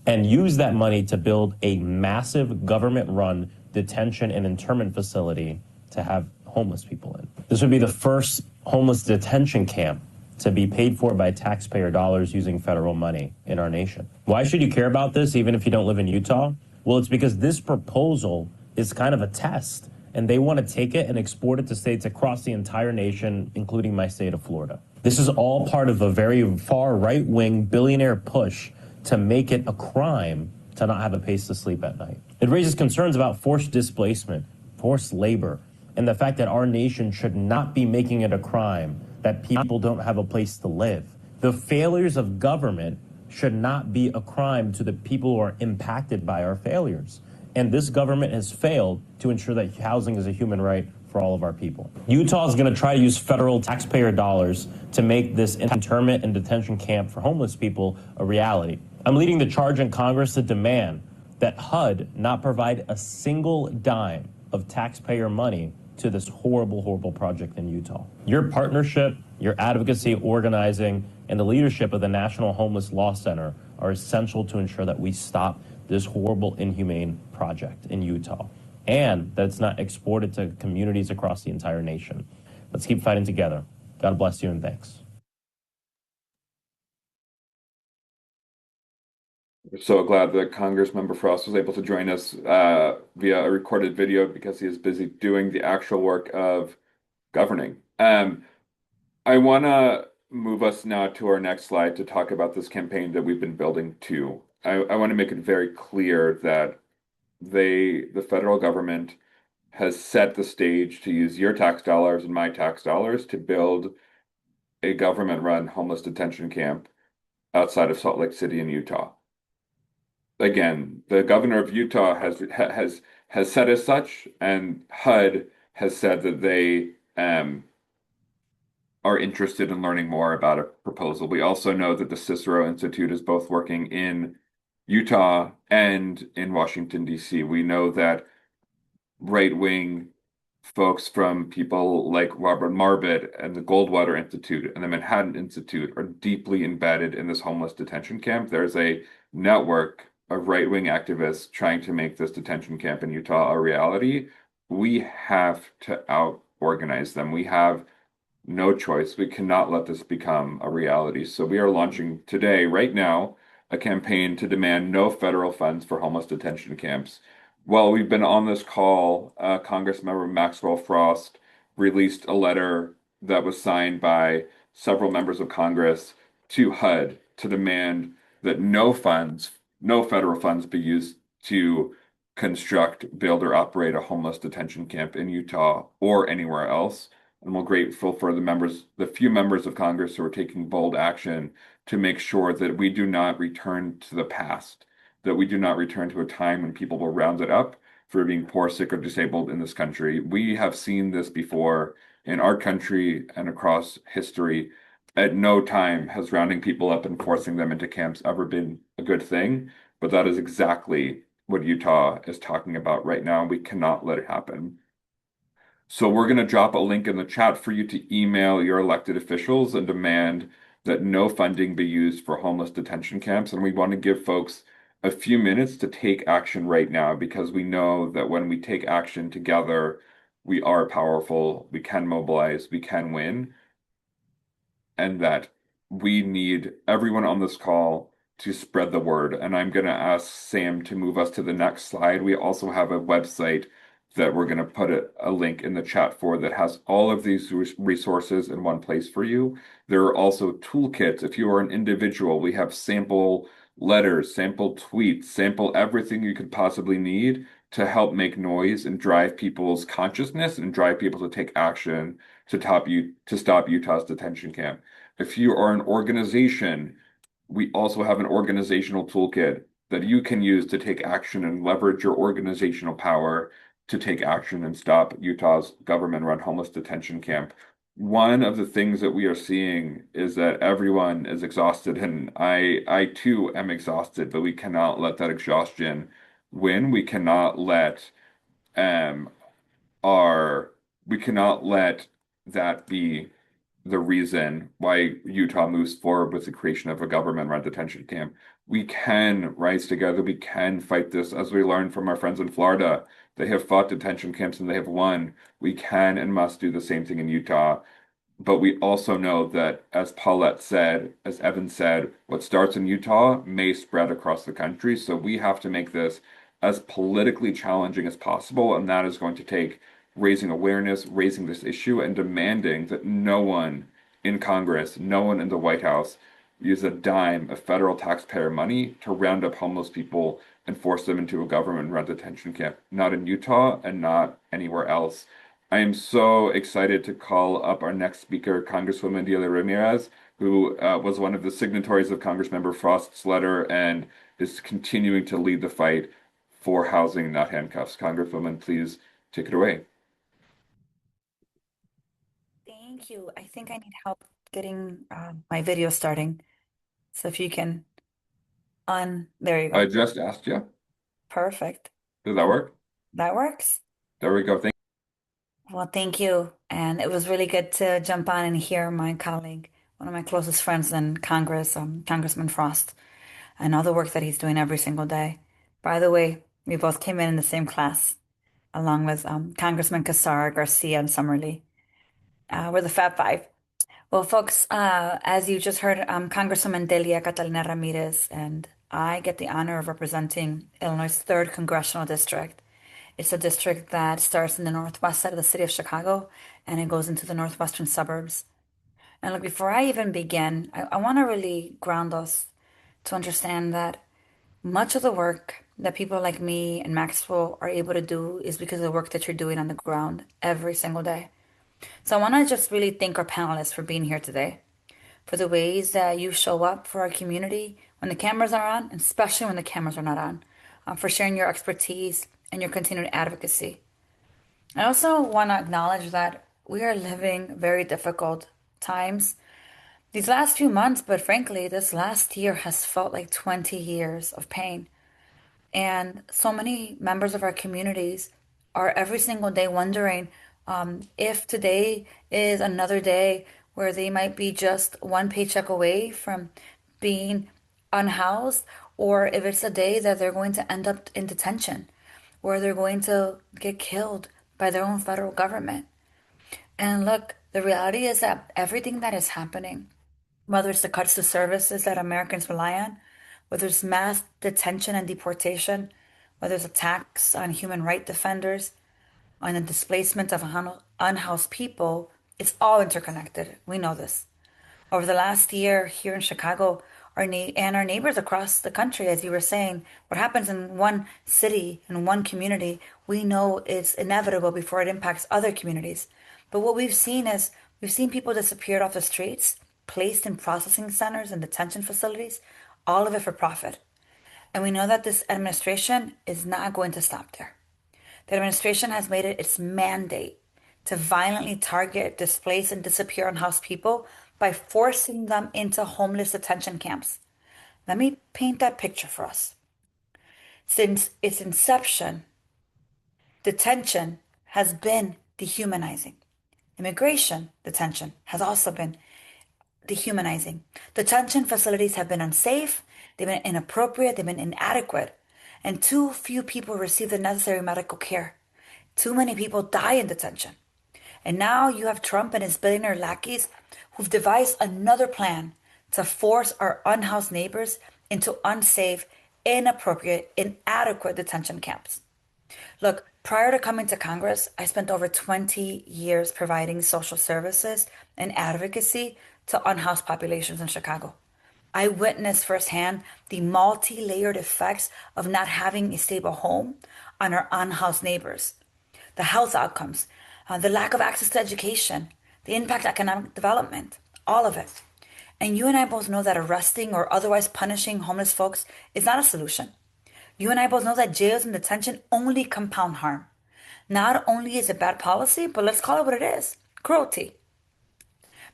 and use that money to build a massive government-run detention and internment facility to have homeless people in. This would be the first homeless detention camp to be paid for by taxpayer dollars using federal money in our nation. Why should you care about this even if you don't live in Utah? Well, it's because this proposal is kind of a test, and they want to take it and export it to states across the entire nation, including my state of Florida. This is all part of a very far right-wing billionaire push to make it a crime to not have a place to sleep at night. It raises concerns about forced displacement, forced labor, and the fact that our nation should not be making it a crime that people don't have a place to live. The failures of government should not be a crime to the people who are impacted by our failures. And this government has failed to ensure that housing is a human right for all of our people. Utah is going to try to use federal taxpayer dollars to make this internment and detention camp for homeless people a reality. I'm leading the charge in Congress to demand that HUD not provide a single dime of taxpayer money to this horrible, horrible project in Utah. Your partnership, your advocacy, organizing, and the leadership of the National Homeless Law Center are essential to ensure that we stop this horrible, inhumane project in Utah, and that it's not exported to communities across the entire nation. Let's keep fighting together. God bless you, and thanks. We're so glad that Congressmember Frost was able to join us via a recorded video because he is busy doing the actual work of governing. I want to move us now to our next slide to talk about this campaign that we've been building to. I want to make it very clear that the federal government has set the stage to use your tax dollars and my tax dollars to build a government-run homeless detention camp outside of Salt Lake City in Utah. Again, the governor of Utah has said as such, and HUD has said that they are interested in learning more about a proposal. We also know that the Cicero Institute is both working in Utah and in Washington, D.C. We know that right-wing folks from people like Robert Marbut and the Goldwater Institute and the Manhattan Institute are deeply embedded in this homeless detention camp. There's a network of right-wing activists trying to make this detention camp in Utah a reality. We have to out-organize them. We have no choice. We cannot let this become a reality. So we are launching today, right now, a campaign to demand no federal funds for homeless detention camps. While we've been on this call, Congressmember Maxwell Frost released a letter that was signed by several members of Congress to HUD to demand that no funds, no federal funds be used to construct, build, or operate a homeless detention camp in Utah or anywhere else. And we're grateful for the few members of Congress who are taking bold action to make sure that we do not return to the past, that we do not return to a time when people were rounded up for being poor, sick, or disabled in this country. We have seen this before in our country and across history. At no time has rounding people up and forcing them into camps ever been a good thing, but that is exactly what Utah is talking about right now. We cannot let it happen. So we're going to drop a link in the chat for you to email your elected officials and demand that no funding be used for homeless detention camps. And we want to give folks a few minutes to take action right now because we know that when we take action together, we are powerful, we can mobilize, we can win, and that we need everyone on this call to spread the word. And I'm going to ask Sam to move us to the next slide. We also have a website that we're going to put a link in the chat for that has all of these resources in one place for you. There are also toolkits. If you are an individual, we have sample letters, sample tweets, sample everything you could possibly need to help make noise and drive people's consciousness and drive people to take action to stop Utah's detention camp. If you are an organization, we also have an organizational toolkit that you can use to take action and leverage your organizational power to take action and stop Utah's government-run homeless detention camp. One of the things that we are seeing is that everyone is exhausted, and I too am exhausted, but we cannot let that exhaustion win. Um we cannot let that be the reason why Utah moves forward with the creation of a government-run detention camp. We can rise together. We can fight this, as we learned from our friends in Florida. They have fought detention camps and they have won. We can and must do the same thing in Utah. But we also know that, as Paulette said, as Evan said, what starts in Utah may spread across the country. So we have to make this as politically challenging as possible. And that is going to take raising awareness, raising this issue, and demanding that no one in Congress, no one in the White House use a dime of federal taxpayer money to round up homeless people and force them into a government-run detention camp. Not in Utah and not anywhere else. I am so excited to call up our next speaker, Congresswoman Delia Ramirez, who was one of the signatories of Congressmember Frost's letter and is continuing to lead the fight for housing, not handcuffs. Congresswoman, please take it away. Thank you. I think I need help getting my video starting. So if you can there you go. I just asked you. Perfect. Does that work? That works. There we go. Well, thank you. And it was really good to jump on and hear my colleague, one of my closest friends in Congress, Congressman Frost, and all the work that he's doing every single day. By the way, we both came in the same class, along with Congressman Casar, Garcia, and Summerlee. We're the Fab Five. Well, folks, as you just heard, Congresswoman Delia Catalina Ramirez, and I get the honor of representing Illinois' 3rd Congressional District. It's a district that starts in the northwest side of the city of Chicago, and it goes into the northwestern suburbs. And look, before I even begin, I want to really ground us to understand that much of the work that people like me and Maxwell are able to do is because of the work that you're doing on the ground every single day. So I want to just really thank our panelists for being here today, for the ways that you show up for our community when the cameras are on, and especially when the cameras are not on, for sharing your expertise and your continued advocacy. I also want to acknowledge that we are living very difficult times these last few months, but frankly, this last year has felt like 20 years of pain. And so many members of our communities are every single day wondering, If today is another day where they might be just one paycheck away from being unhoused, or if it's a day that they're going to end up in detention, where they're going to get killed by their own federal government. And look, the reality is that everything that is happening, whether it's the cuts to services that Americans rely on, whether it's mass detention and deportation, whether it's attacks on human rights defenders, on the displacement of unhoused people, it's all interconnected. We know this. Over the last year here in Chicago, our neighbors across the country, as you were saying, what happens in one city, in one community, we know it's inevitable before it impacts other communities. But what we've seen is we've seen people disappeared off the streets, placed in processing centers and detention facilities, all of it for profit. And we know that this administration is not going to stop there. The administration has made it its mandate to violently target, displace, and disappear unhoused people by forcing them into homeless detention camps. Let me paint that picture for us. Since its inception, detention has been dehumanizing. Immigration detention has also been dehumanizing. Detention facilities have been unsafe, they've been inappropriate, they've been inadequate, and too few people receive the necessary medical care. Too many people die in detention. And now you have Trump and his billionaire lackeys who've devised another plan to force our unhoused neighbors into unsafe, inappropriate, inadequate detention camps. Look, prior to coming to Congress, I spent over 20 years providing social services and advocacy to unhoused populations in Chicago. I witnessed firsthand the multi-layered effects of not having a stable home on our unhoused neighbors, the health outcomes, the lack of access to education, the impact on economic development, all of it. And you and I both know that arresting or otherwise punishing homeless folks is not a solution. You and I both know that jails and detention only compound harm. Not only is it bad policy, but let's call it what it is, cruelty.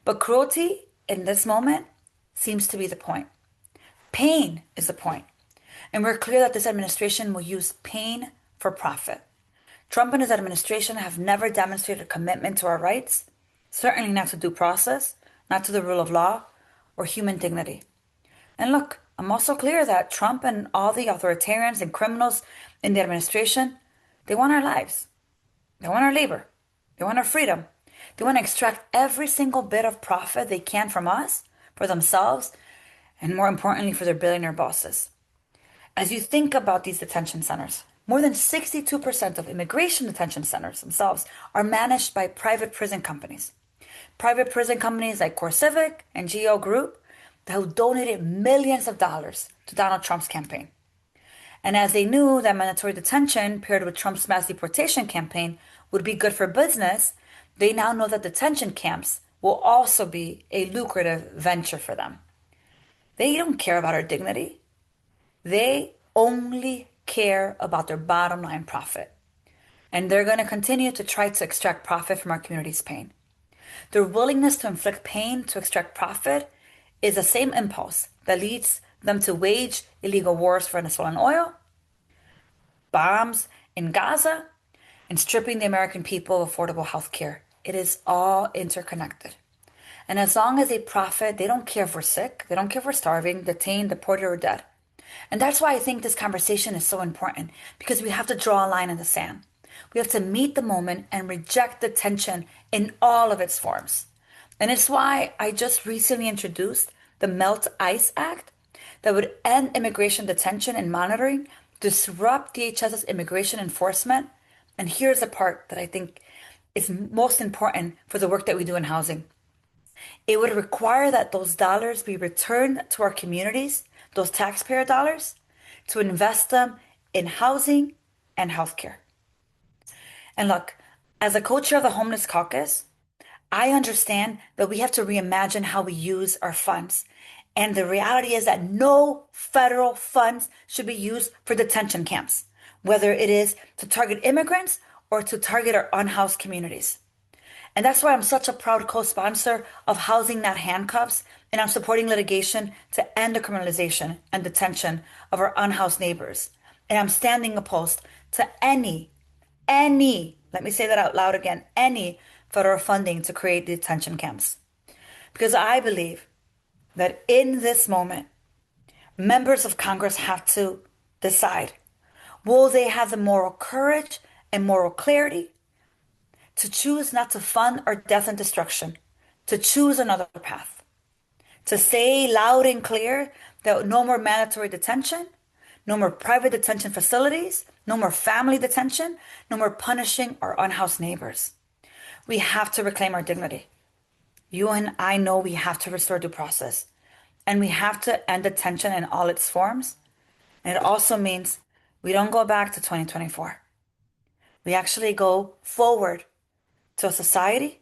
But cruelty in this moment seems to be the point. Pain is the point. And we're clear that this administration will use pain for profit. Trump and his administration have never demonstrated a commitment to our rights, certainly not to due process, not to the rule of law, or human dignity. And look, I'm also clear that Trump and all the authoritarians and criminals in the administration, they want our lives. They want our labor. They want our freedom. They want to extract every single bit of profit they can from us, for themselves, and more importantly, for their billionaire bosses. As you think about these detention centers, more than 62% of immigration detention centers themselves are managed by private prison companies. Private prison companies like CoreCivic and GEO Group that have donated millions of dollars to Donald Trump's campaign. And as they knew that mandatory detention paired with Trump's mass deportation campaign would be good for business, they now know that detention camps will also be a lucrative venture for them. They don't care about our dignity. They only care about their bottom line profit. And they're going to continue to try to extract profit from our community's pain. Their willingness to inflict pain to extract profit is the same impulse that leads them to wage illegal wars for Venezuelan oil, bombs in Gaza, and stripping the American people of affordable health care. It is all interconnected. And as long as they profit, they don't care if we're sick, they don't care if we're starving, detained, deported, or dead. And that's why I think this conversation is so important, because we have to draw a line in the sand. We have to meet the moment and reject detention in all of its forms. And it's why I just recently introduced the Melt ICE Act that would end immigration detention and monitoring, disrupt DHS's immigration enforcement. And here's the part that I think is most important for the work that we do in housing. It would require that those dollars be returned to our communities, those taxpayer dollars, to invest them in housing and healthcare. And look, as a co-chair of the Homeless Caucus, I understand that we have to reimagine how we use our funds. And the reality is that no federal funds should be used for detention camps, whether it is to target immigrants or to target our unhoused communities. And that's why I'm such a proud co-sponsor of Housing Not Handcuffs, and I'm supporting litigation to end the criminalization and detention of our unhoused neighbors. And I'm standing opposed to any let me say that out loud again, any federal funding to create detention camps. Because I believe that in this moment, members of Congress have to decide, will they have the moral courage and moral clarity to choose not to fund our death and destruction, to choose another path, to say loud and clear that no more mandatory detention, no more private detention facilities, no more family detention, no more punishing our unhoused neighbors. We have to reclaim our dignity. You and I know we have to restore due process, and we have to end detention in all its forms. And it also means we don't go back to 2024. We actually go forward to a society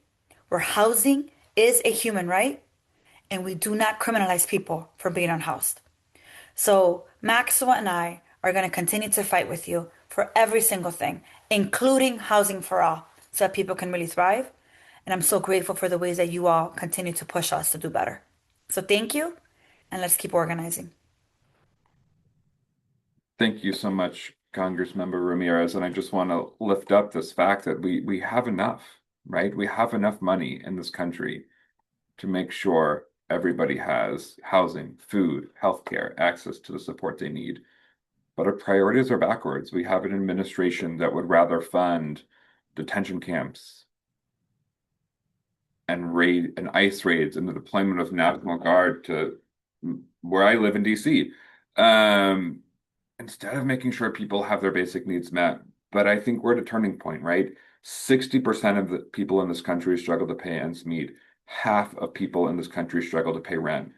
where housing is a human right and we do not criminalize people for being unhoused. So Maxwell and I are going to continue to fight with you for every single thing, including housing for all, so that people can really thrive. And I'm so grateful for the ways that you all continue to push us to do better. So thank you, and let's keep organizing. Thank you so much, Congressmember Ramirez. And I just want to lift up this fact that we have enough, right? We have enough money in this country to make sure everybody has housing, food, healthcare, access to the support they need. But our priorities are backwards. We have an administration that would rather fund detention camps and ICE raids and the deployment of National Guard to where I live in DC, instead of making sure people have their basic needs met. But I think we're at a turning point, right? 60% of the people in this country struggle to pay ends meet. Half of people in this country struggle to pay rent.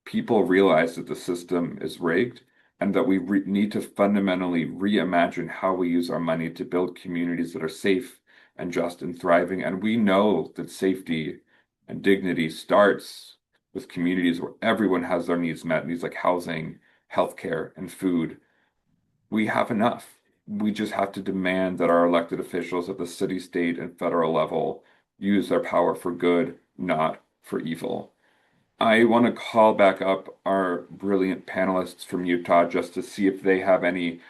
People realize that the system is rigged and that we need to fundamentally reimagine how we use our money to build communities that are safe and just and thriving. And we know that safety and dignity starts with communities where everyone has their needs met, needs like housing, healthcare, and food. We have enough. We just have to demand that our elected officials at the city, state, and federal level use their power for good, not for evil. I want to call back up our brilliant panelists from Utah just to see if they have any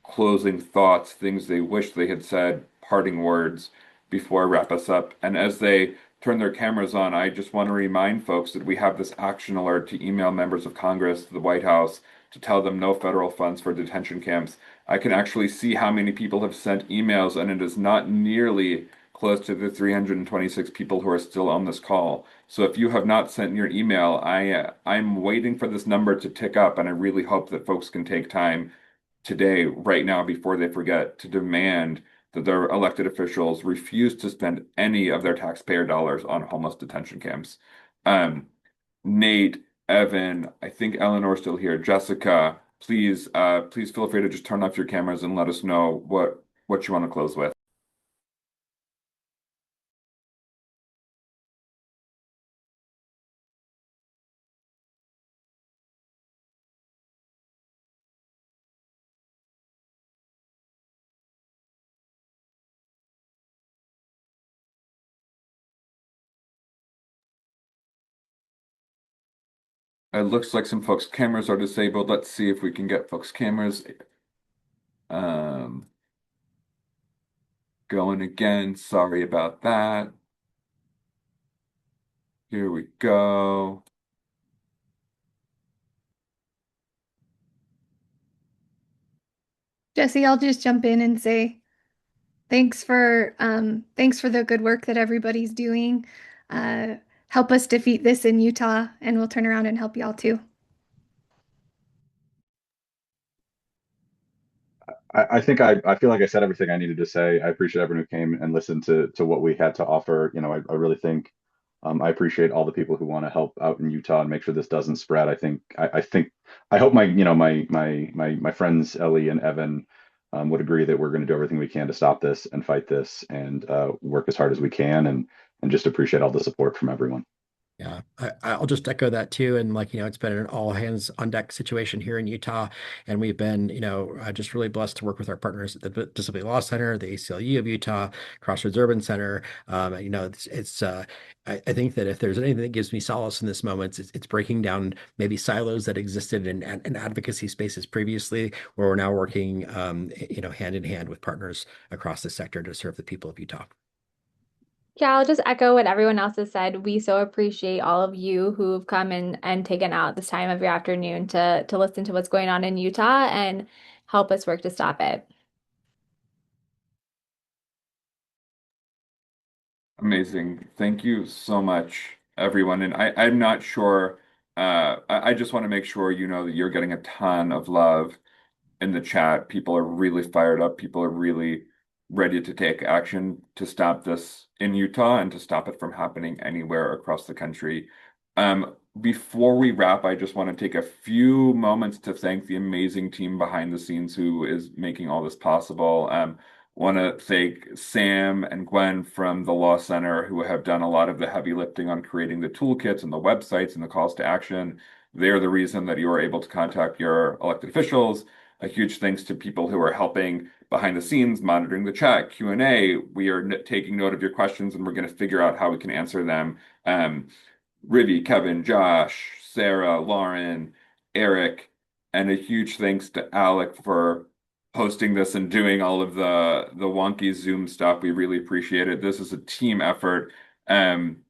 closing thoughts, things they wish they had said, parting words before I wrap us up. And as they turn their cameras on, I just want to remind folks that we have this action alert to email members of Congress to the White House to tell them no federal funds for detention camps. I can actually see how many people have sent emails, and it is not nearly close to the 326 people who are still on this call. So if you have not sent your email, I'm waiting for this number to tick up, and I really hope that folks can take time today, right now, before they forget, to demand that their elected officials refuse to spend any of their taxpayer dollars on homeless detention camps. Nate, Evan, I think Eleanor's still here. Jessica, please feel free to just turn off your cameras and let us know what you want to close with. It looks like some folks' cameras are disabled. Let's see if we can get folks' cameras going again. Sorry about that. Here we go. Jesse, I'll just jump in and say thanks for the good work that everybody's doing. Help us defeat this in Utah, and we'll turn around and help y'all too. I think I feel like I said everything I needed to say. I appreciate everyone who came and listened to what we had to offer. You know, I really think I appreciate all the people who want to help out in Utah and make sure this doesn't spread. I hope my friends Ellie and Evan would agree that we're going to do everything we can to stop this and fight this and work as hard as we can and just appreciate all the support from everyone. Yeah, I'll just echo that too. And like, it's been an all hands on deck situation here in Utah. And we've been, just really blessed to work with our partners at the Disability Law Center, the ACLU of Utah, Crossroads Urban Center. I think that if there's anything that gives me solace in this moment, it's breaking down maybe silos that existed in advocacy spaces previously, where we're now working, hand in hand with partners across the sector to serve the people of Utah. Yeah, I'll just echo what everyone else has said. We so appreciate all of you who've come and taken out this time of your afternoon to listen to what's going on in Utah and help us work to stop it. Amazing. Thank you so much, everyone. And I'm not sure, I just want to make sure you know that you're getting a ton of love in the chat. People are really fired up. People are really ready to take action to stop this in Utah and to stop it from happening anywhere across the country. Before we wrap, I just want to take a few moments to thank the amazing team behind the scenes who is making all this possible. Want to thank Sam and Gwen from the Law Center, who have done a lot of the heavy lifting on creating the toolkits and the websites and the calls to action. They're the reason that you are able to contact your elected officials. A huge thanks to people who are helping behind the scenes, monitoring the chat, Q&A. We are taking note of your questions and we're going to figure out how we can answer them. Rivi, Kevin, Josh, Sarah, Lauren, Eric, and a huge thanks to Alec for hosting this and doing all of the wonky Zoom stuff. We really appreciate it. This is a team effort.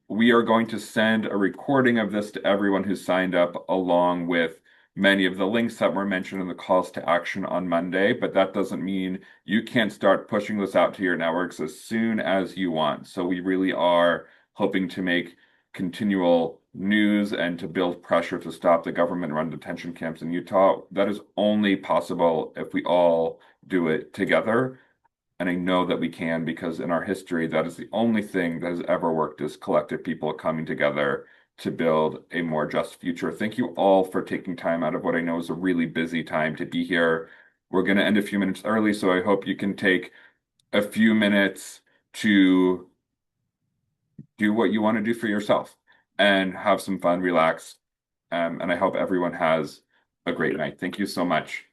We are going to send a recording of this to everyone who signed up, along with many of the links that were mentioned in the calls to action on Monday, but that doesn't mean you can't start pushing this out to your networks as soon as you want. So we really are hoping to make continual news and to build pressure to stop the government-run detention camps in Utah. That is only possible if we all do it together. And I know that we can, because in our history, that is the only thing that has ever worked, is collective people coming together to build a more just future. Thank you all for taking time out of what I know is a really busy time to be here. We're going to end a few minutes early, so I hope you can take a few minutes to do what you want to do for yourself and have some fun, relax. And I hope everyone has a great night. Thank you so much.